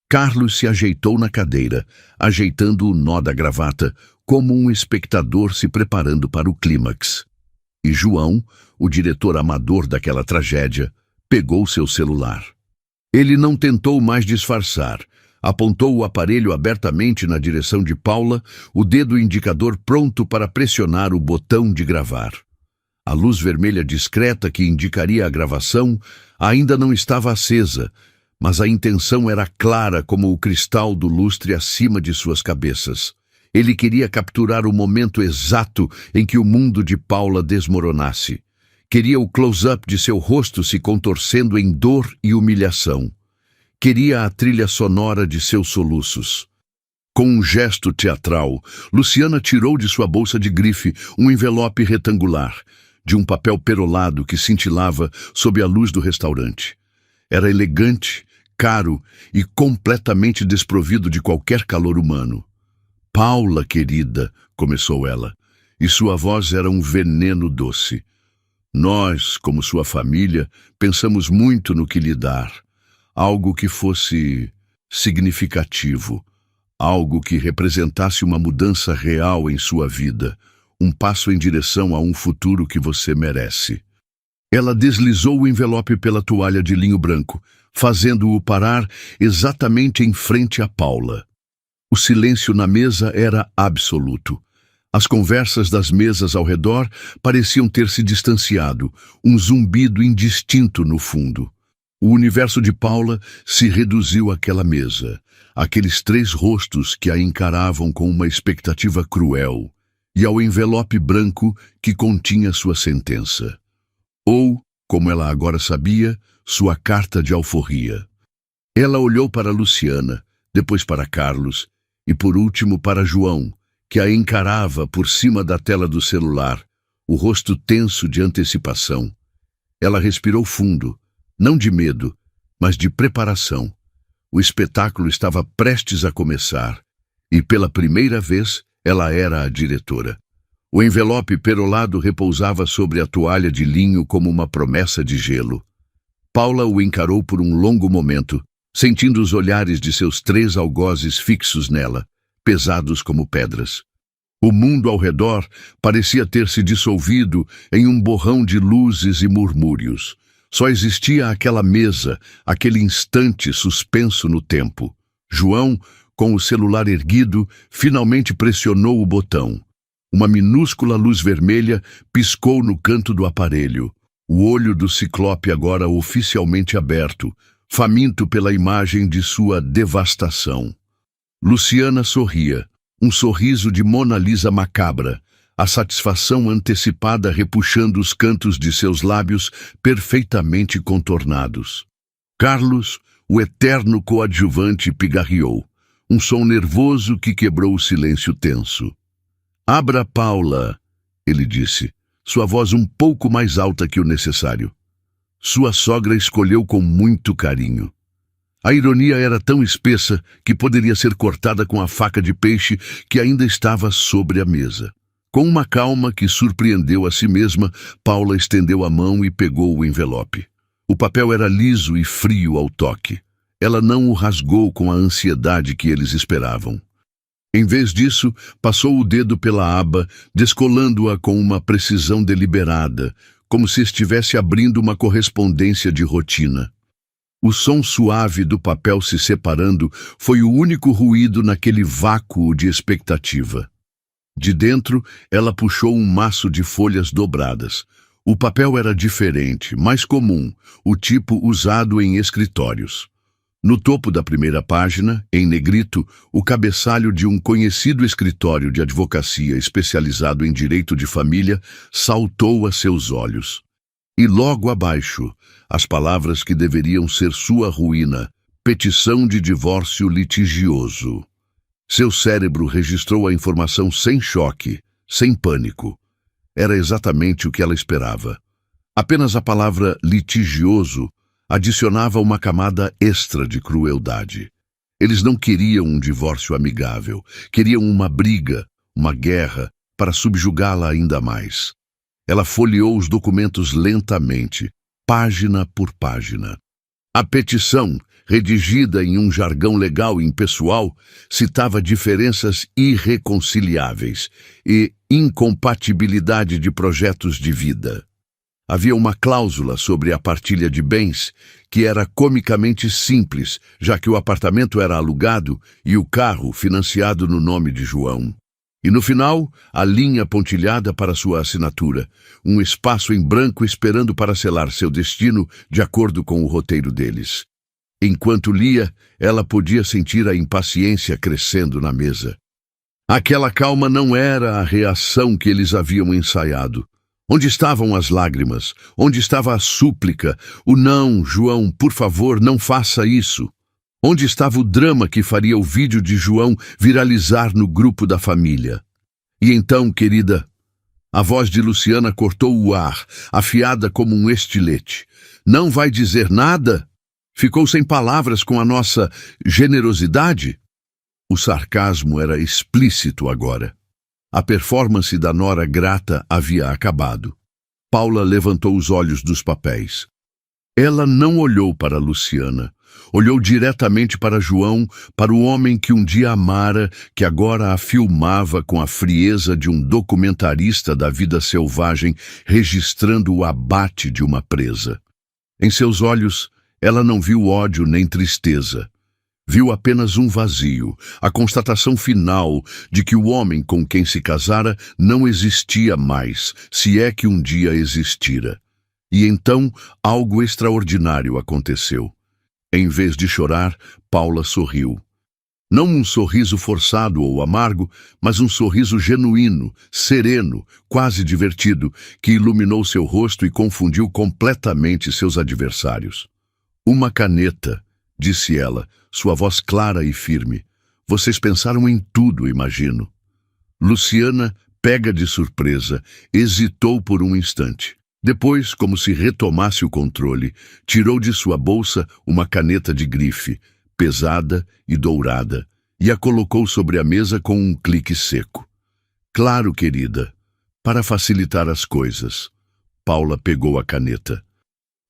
[SPEAKER 1] Carlos se ajeitou na cadeira, ajeitando o nó da gravata, como um espectador se preparando para o clímax. E João, o diretor amador daquela tragédia, pegou seu celular. Ele não tentou mais disfarçar. Apontou o aparelho abertamente na direção de Paula, o dedo indicador pronto para pressionar o botão de gravar. A luz vermelha discreta que indicaria a gravação ainda não estava acesa, mas a intenção era clara como o cristal do lustre acima de suas cabeças. Ele queria capturar o momento exato em que o mundo de Paula desmoronasse. Queria o close-up de seu rosto se contorcendo em dor e humilhação. Queria a trilha sonora de seus soluços. Com um gesto teatral, Luciana tirou de sua bolsa de grife um envelope retangular, de um papel perolado que cintilava sob a luz do restaurante. Era elegante, caro e completamente desprovido de qualquer calor humano. "Paula, querida", começou ela, e sua voz era um veneno doce. "Nós, como sua família, pensamos muito no que lhe dar. Algo que fosse significativo, algo que representasse uma mudança real em sua vida, um passo em direção a um futuro que você merece." Ela deslizou o envelope pela toalha de linho branco, fazendo-o parar exatamente em frente a Paula. O silêncio na mesa era absoluto. As conversas das mesas ao redor pareciam ter se distanciado, um zumbido indistinto no fundo. O universo de Paula se reduziu àquela mesa, àqueles 3 rostos que a encaravam com uma expectativa cruel, e ao envelope branco que continha sua sentença. Ou, como ela agora sabia, sua carta de alforria. Ela olhou para Luciana, depois para Carlos, e por último para João, que a encarava por cima da tela do celular, o rosto tenso de antecipação. Ela respirou fundo, não de medo, mas de preparação. O espetáculo estava prestes a começar, e pela primeira vez ela era a diretora. O envelope perolado repousava sobre a toalha de linho como uma promessa de gelo. Paula o encarou por um longo momento, sentindo os olhares de seus 3 algozes fixos nela, pesados como pedras. O mundo ao redor parecia ter se dissolvido em um borrão de luzes e murmúrios. Só existia aquela mesa, aquele instante suspenso no tempo. João, com o celular erguido, finalmente pressionou o botão. Uma minúscula luz vermelha piscou no canto do aparelho. O olho do ciclope agora oficialmente aberto, faminto pela imagem de sua devastação. Luciana sorria, um sorriso de Mona Lisa macabra, a satisfação antecipada repuxando os cantos de seus lábios perfeitamente contornados. Carlos, o eterno coadjuvante, pigarreou, um som nervoso que quebrou o silêncio tenso. "Abra, Paula", ele disse, sua voz um pouco mais alta que o necessário. Sua sogra escolheu com muito carinho. A ironia era tão espessa que poderia ser cortada com a faca de peixe que ainda estava sobre a mesa. Com uma calma que surpreendeu a si mesma, Paula estendeu a mão e pegou o envelope. O papel era liso e frio ao toque. Ela não o rasgou com a ansiedade que eles esperavam. Em vez disso, passou o dedo pela aba, descolando-a com uma precisão deliberada, como se estivesse abrindo uma correspondência de rotina. O som suave do papel se separando foi o único ruído naquele vácuo de expectativa. De dentro, ela puxou um maço de folhas dobradas. O papel era diferente, mais comum, o tipo usado em escritórios. No topo da primeira página, em negrito, o cabeçalho de um conhecido escritório de advocacia especializado em direito de família saltou a seus olhos. E logo abaixo, as palavras que deveriam ser sua ruína: petição de divórcio litigioso. Seu cérebro registrou a informação sem choque, sem pânico. Era exatamente o que ela esperava. Apenas a palavra litigioso adicionava uma camada extra de crueldade. Eles não queriam um divórcio amigável, queriam uma briga, uma guerra, para subjugá-la ainda mais. Ela folheou os documentos lentamente, página por página. A petição, redigida em um jargão legal e impessoal, citava diferenças irreconciliáveis e incompatibilidade de projetos de vida. Havia uma cláusula sobre a partilha de bens que era comicamente simples, já que o apartamento era alugado e o carro financiado no nome de João. E no final, a linha pontilhada para sua assinatura, um espaço em branco esperando para selar seu destino de acordo com o roteiro deles. Enquanto lia, ela podia sentir a impaciência crescendo na mesa. Aquela calma não era a reação que eles haviam ensaiado. Onde estavam as lágrimas? Onde estava a súplica? O não, João, por favor, não faça isso. Onde estava o drama que faria o vídeo de João viralizar no grupo da família? E então, querida, a voz de Luciana cortou o ar, afiada como um estilete. Não vai dizer nada? Ficou sem palavras com a nossa generosidade? O sarcasmo era explícito agora. A performance da nora grata havia acabado. Paula levantou os olhos dos papéis. Ela não olhou para Luciana. Olhou diretamente para João, para o homem que um dia amara, que agora a filmava com a frieza de um documentarista da vida selvagem, registrando o abate de uma presa. Em seus olhos, ela não viu ódio nem tristeza. Viu apenas um vazio, a constatação final de que o homem com quem se casara não existia mais, se é que um dia existira. E então algo extraordinário aconteceu. Em vez de chorar, Paula sorriu. Não um sorriso forçado ou amargo, mas um sorriso genuíno, sereno, quase divertido, que iluminou seu rosto e confundiu completamente seus adversários. Uma caneta, disse ela, sua voz clara e firme. Vocês pensaram em tudo, imagino. Luciana, pega de surpresa, hesitou por um instante. Depois, como se retomasse o controle, tirou de sua bolsa uma caneta de grife, pesada e dourada, e a colocou sobre a mesa com um clique seco. Claro, querida, para facilitar as coisas. Paula pegou a caneta.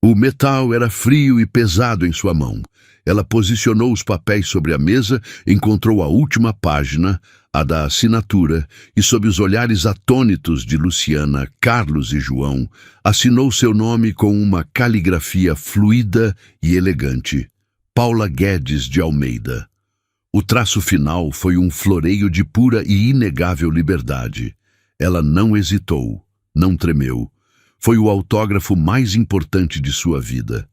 [SPEAKER 1] O metal era frio e pesado em sua mão. Ela posicionou os papéis sobre a mesa, encontrou a última página, a da assinatura, e sob os olhares atônitos de Luciana, Carlos e João, assinou seu nome com uma caligrafia fluida e elegante. Paula Guedes de Almeida. O traço final foi um floreio de pura e inegável liberdade. Ela não hesitou, não tremeu. Foi o autógrafo mais importante de sua vida.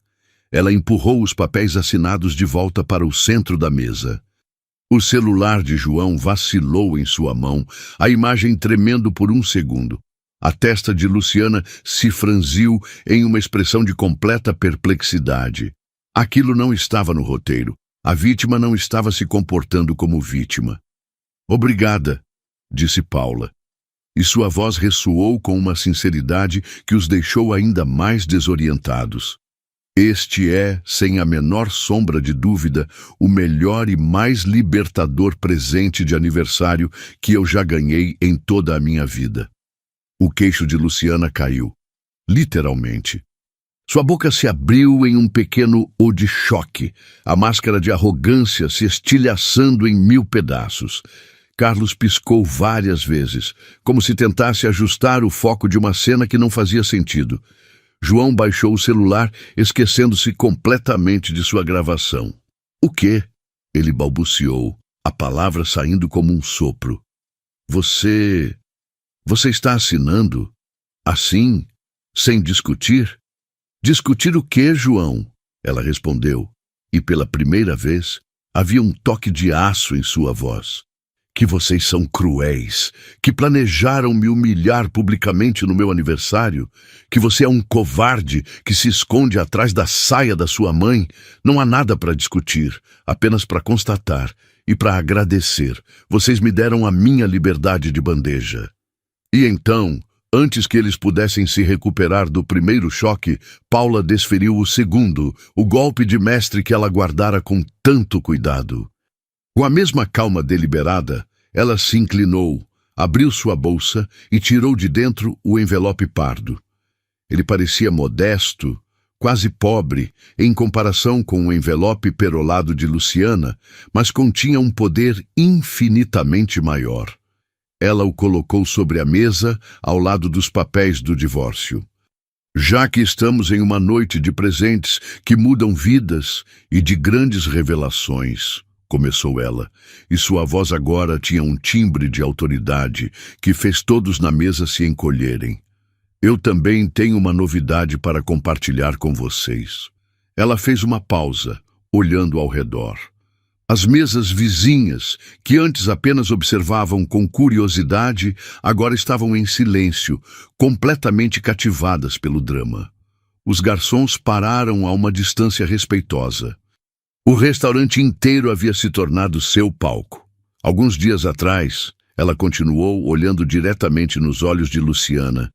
[SPEAKER 1] Ela empurrou os papéis assinados de volta para o centro da mesa. O celular de João vacilou em sua mão, a imagem tremendo por um segundo. A testa de Luciana se franziu em uma expressão de completa perplexidade. Aquilo não estava no roteiro. A vítima não estava se comportando como vítima. Obrigada, disse Paula. E sua voz ressoou com uma sinceridade que os deixou ainda mais desorientados. Este é, sem a menor sombra de dúvida, o melhor e mais libertador presente de aniversário que eu já ganhei em toda a minha vida. O queixo de Luciana caiu, literalmente. Sua boca se abriu em um pequeno O de choque, a máscara de arrogância se estilhaçando em 1000 pedaços. Carlos piscou várias vezes, como se tentasse ajustar o foco de uma cena que não fazia sentido. João baixou o celular, esquecendo-se completamente de sua gravação. O quê? Ele balbuciou, a palavra saindo como um sopro. Você está assinando? Assim? Sem discutir? Discutir o quê, João? Ela respondeu, e pela primeira vez havia um toque de aço em sua voz. Que vocês são cruéis, que planejaram me humilhar publicamente no meu aniversário, que você é um covarde que se esconde atrás da saia da sua mãe. Não há nada para discutir, apenas para constatar e para agradecer. Vocês me deram a minha liberdade de bandeja. E então, antes que eles pudessem se recuperar do primeiro choque, Paula desferiu o segundo, o golpe de mestre que ela guardara com tanto cuidado. Com a mesma calma deliberada, ela se inclinou, abriu sua bolsa e tirou de dentro o envelope pardo. Ele parecia modesto, quase pobre, em comparação com o envelope perolado de Luciana, mas continha um poder infinitamente maior. Ela o colocou sobre a mesa, ao lado dos papéis do divórcio. Já que estamos em uma noite de presentes que mudam vidas e de grandes revelações, começou ela, e sua voz agora tinha um timbre de autoridade que fez todos na mesa se encolherem. Eu também tenho uma novidade para compartilhar com vocês. Ela fez uma pausa, olhando ao redor. As mesas vizinhas, que antes apenas observavam com curiosidade, agora estavam em silêncio, completamente cativadas pelo drama. Os garçons pararam a uma distância respeitosa. O restaurante inteiro havia se tornado seu palco. Alguns dias atrás, ela continuou olhando diretamente nos olhos de Luciana.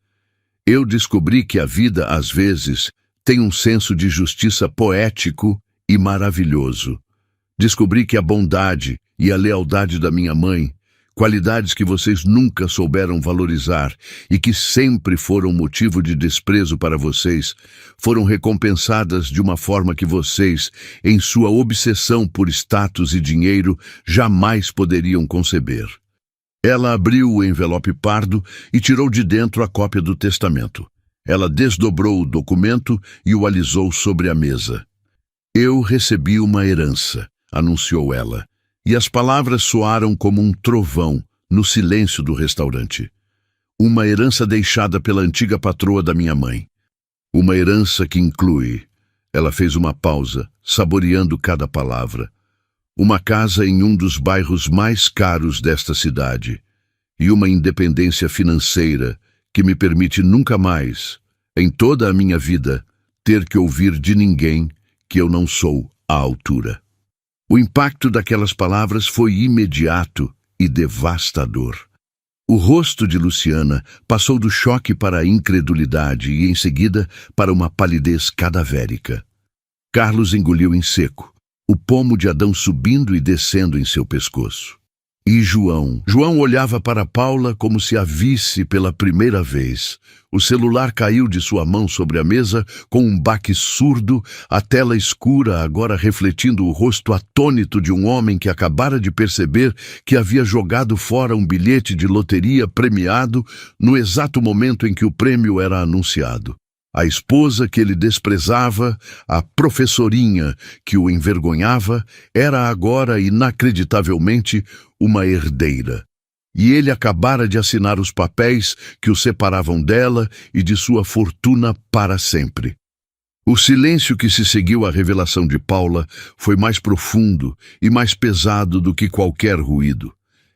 [SPEAKER 1] Eu descobri que a vida, às vezes, tem um senso de justiça poético e maravilhoso. Descobri que a bondade e a lealdade da minha mãe, qualidades que vocês nunca souberam valorizar e que sempre foram motivo de desprezo para vocês, foram recompensadas de uma forma que vocês, em sua obsessão por status e dinheiro, jamais poderiam conceber. Ela abriu o envelope pardo e tirou de dentro a cópia do testamento. Ela desdobrou o documento e o alisou sobre a mesa. Eu recebi uma herança, anunciou ela, e as palavras soaram como um trovão no silêncio do restaurante. Uma herança deixada pela antiga patroa da minha mãe. Uma herança que inclui... Ela fez uma pausa, saboreando cada palavra. Uma casa em um dos bairros mais caros desta cidade e uma independência financeira que me permite nunca mais, em toda a minha vida, ter que ouvir de ninguém que eu não sou à altura. O impacto daquelas palavras foi imediato e devastador. O rosto de Luciana passou do choque para a incredulidade e, em seguida, para uma palidez cadavérica. Carlos engoliu em seco, o pomo de Adão subindo e descendo em seu pescoço. E João olhava para Paula como se a visse pela primeira vez. O celular caiu de sua mão sobre a mesa com um baque surdo, a tela escura agora refletindo o rosto atônito de um homem que acabara de perceber que havia jogado fora um bilhete de loteria premiado no exato momento em que o prêmio era anunciado. A esposa que ele desprezava, a professorinha que o envergonhava, era agora, inacreditavelmente, uma herdeira. E ele acabara de assinar os papéis que o separavam dela e de sua fortuna para sempre. O silêncio que se seguiu à revelação de Paula foi mais profundo e mais pesado do que qualquer ruído.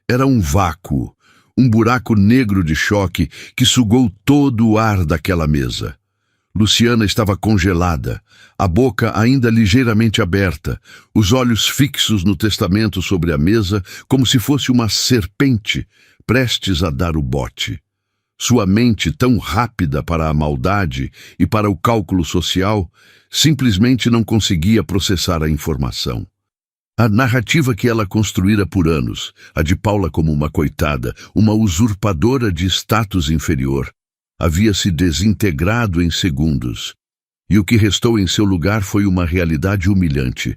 [SPEAKER 1] Era um vácuo, um buraco negro de choque que sugou todo o ar daquela mesa. Luciana estava congelada, a boca ainda ligeiramente aberta, os olhos fixos no testamento sobre a mesa, como se fosse uma serpente prestes a dar o bote. Sua mente, tão rápida para a maldade e para o cálculo social, simplesmente não conseguia processar a informação. A narrativa que ela construíra por anos, a de Paula como uma coitada, uma usurpadora de status inferior, havia se desintegrado em segundos, e o que restou em seu lugar foi uma realidade humilhante.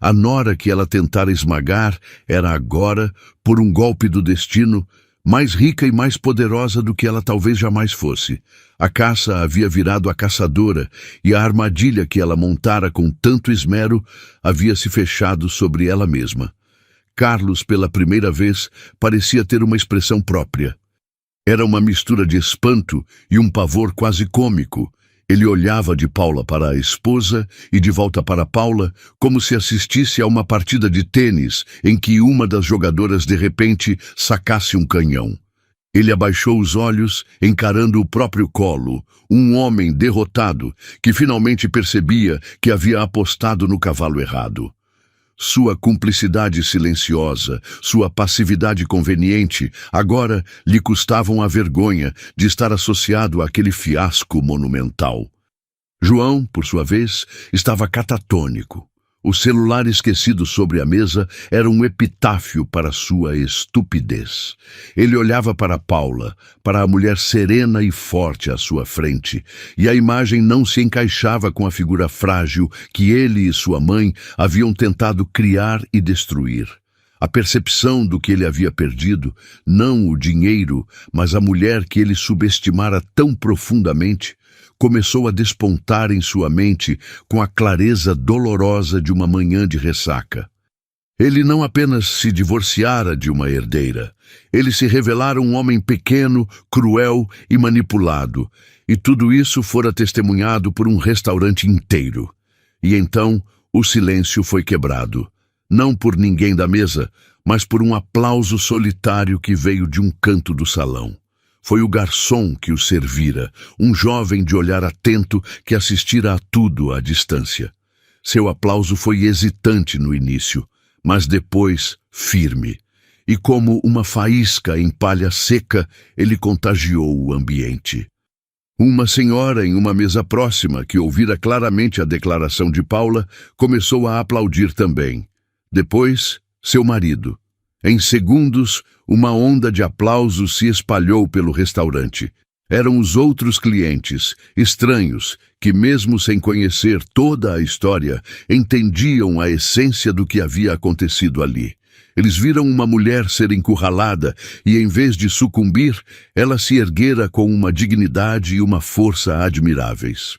[SPEAKER 1] A nora que ela tentara esmagar era agora, por um golpe do destino, mais rica e mais poderosa do que ela talvez jamais fosse. A caça havia virado a caçadora, e a armadilha que ela montara com tanto esmero havia se fechado sobre ela mesma. Carlos, pela primeira vez, parecia ter uma expressão própria. Era uma mistura de espanto e um pavor quase cômico. Ele olhava de Paula para a esposa e de volta para Paula, como se assistisse a uma partida de tênis em que uma das jogadoras de repente sacasse um canhão. Ele abaixou os olhos, encarando o próprio colo, um homem derrotado que finalmente percebia que havia apostado no cavalo errado. Sua cumplicidade silenciosa, sua passividade conveniente, agora lhe custavam a vergonha de estar associado àquele fiasco monumental. João, por sua vez, estava catatônico. O celular esquecido sobre a mesa era um epitáfio para sua estupidez. Ele olhava para Paula, para a mulher serena e forte à sua frente, e a imagem não se encaixava com a figura frágil que ele e sua mãe haviam tentado criar e destruir. A percepção do que ele havia perdido, não o dinheiro, mas a mulher que ele subestimara tão profundamente, começou a despontar em sua mente com a clareza dolorosa de uma manhã de ressaca. Ele não apenas se divorciara de uma herdeira, ele se revelara um homem pequeno, cruel e manipulado, e tudo isso fora testemunhado por um restaurante inteiro. E então o silêncio foi quebrado, não por ninguém da mesa, mas por um aplauso solitário que veio de um canto do salão. Foi o garçom que o servira, um jovem de olhar atento que assistira a tudo à distância. Seu aplauso foi hesitante no início, mas depois firme. E como uma faísca em palha seca, ele contagiou o ambiente. Uma senhora em uma mesa próxima, que ouvira claramente a declaração de Paula, começou a aplaudir também. Depois, seu marido. Em segundos, uma onda de aplausos se espalhou pelo restaurante. Eram os outros clientes, estranhos, que mesmo sem conhecer toda a história, entendiam a essência do que havia acontecido ali. Eles viram uma mulher ser encurralada e, em vez de sucumbir, ela se erguera com uma dignidade e uma força admiráveis.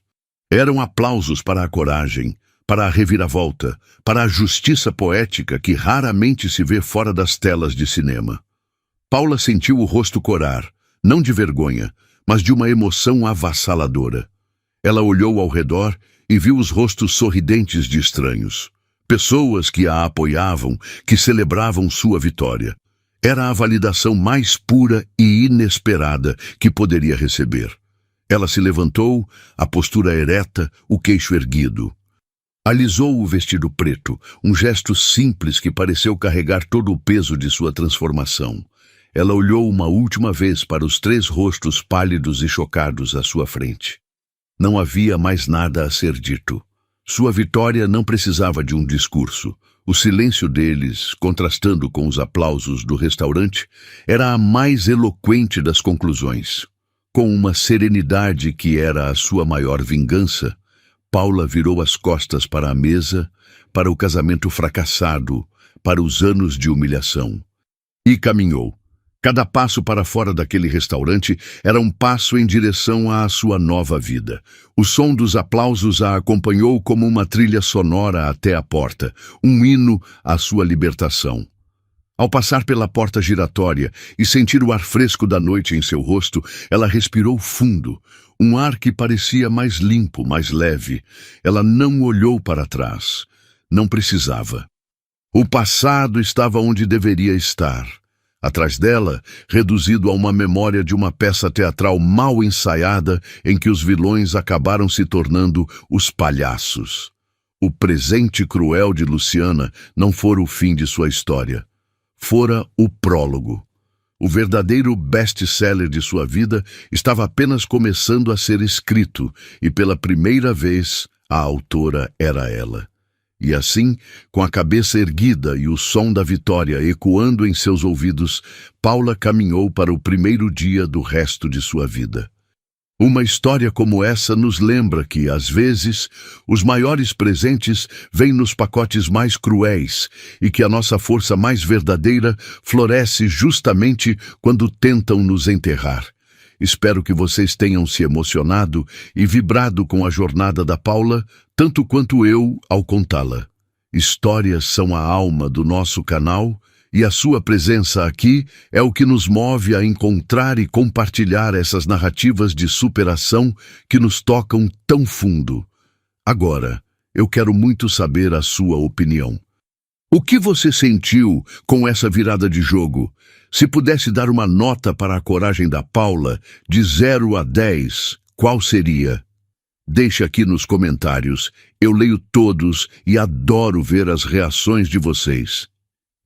[SPEAKER 1] Eram aplausos para a coragem, para a reviravolta, para a justiça poética que raramente se vê fora das telas de cinema. Paula sentiu o rosto corar, não de vergonha, mas de uma emoção avassaladora. Ela olhou ao redor e viu os rostos sorridentes de estranhos. Pessoas que a apoiavam, que celebravam sua vitória. Era a validação mais pura e inesperada que poderia receber. Ela se levantou, a postura ereta, o queixo erguido. Alisou o vestido preto, um gesto simples que pareceu carregar todo o peso de sua transformação. Ela olhou uma última vez para os 3 rostos pálidos e chocados à sua frente. Não havia mais nada a ser dito. Sua vitória não precisava de um discurso. O silêncio deles, contrastando com os aplausos do restaurante, era a mais eloquente das conclusões. Com uma serenidade que era a sua maior vingança, Paula virou as costas para a mesa, para o casamento fracassado, para os anos de humilhação. E caminhou. Cada passo para fora daquele restaurante era um passo em direção à sua nova vida. O som dos aplausos a acompanhou como uma trilha sonora até a porta, um hino à sua libertação. Ao passar pela porta giratória e sentir o ar fresco da noite em seu rosto, ela respirou fundo, um ar que parecia mais limpo, mais leve. Ela não olhou para trás. Não precisava. O passado estava onde deveria estar. Atrás dela, reduzido a uma memória de uma peça teatral mal ensaiada em que os vilões acabaram se tornando os palhaços. O presente cruel de Luciana não fora o fim de sua história. Fora o prólogo. O verdadeiro best-seller de sua vida estava apenas começando a ser escrito, e pela primeira vez a autora era ela. E assim, com a cabeça erguida e o som da vitória ecoando em seus ouvidos, Paula caminhou para o primeiro dia do resto de sua vida. Uma história como essa nos lembra que, às vezes, os maiores presentes vêm nos pacotes mais cruéis e que a nossa força mais verdadeira floresce justamente quando tentam nos enterrar. Espero que vocês tenham se emocionado e vibrado com a jornada da Paula, tanto quanto eu ao contá-la. Histórias são a alma do nosso canal e a sua presença aqui é o que nos move a encontrar e compartilhar essas narrativas de superação que nos tocam tão fundo. Agora, eu quero muito saber a sua opinião. O que você sentiu com essa virada de jogo? Se pudesse dar uma nota para a coragem da Paula, de 0 a 10, qual seria? Deixe aqui nos comentários. Eu leio todos e adoro ver as reações de vocês.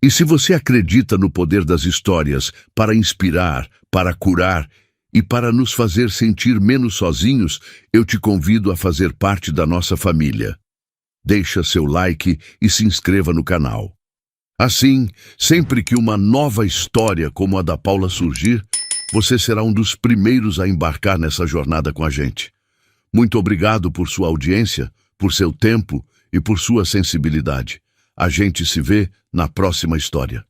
[SPEAKER 1] E se você acredita no poder das histórias para inspirar, para curar e para nos fazer sentir menos sozinhos, eu te convido a fazer parte da nossa família. deixa seu like e se inscreva no canal. Assim, sempre que uma nova história como a da Paula surgir, você será um dos primeiros a embarcar nessa jornada com a gente. Muito obrigado por sua audiência, por seu tempo e por sua sensibilidade. A gente se vê na próxima história.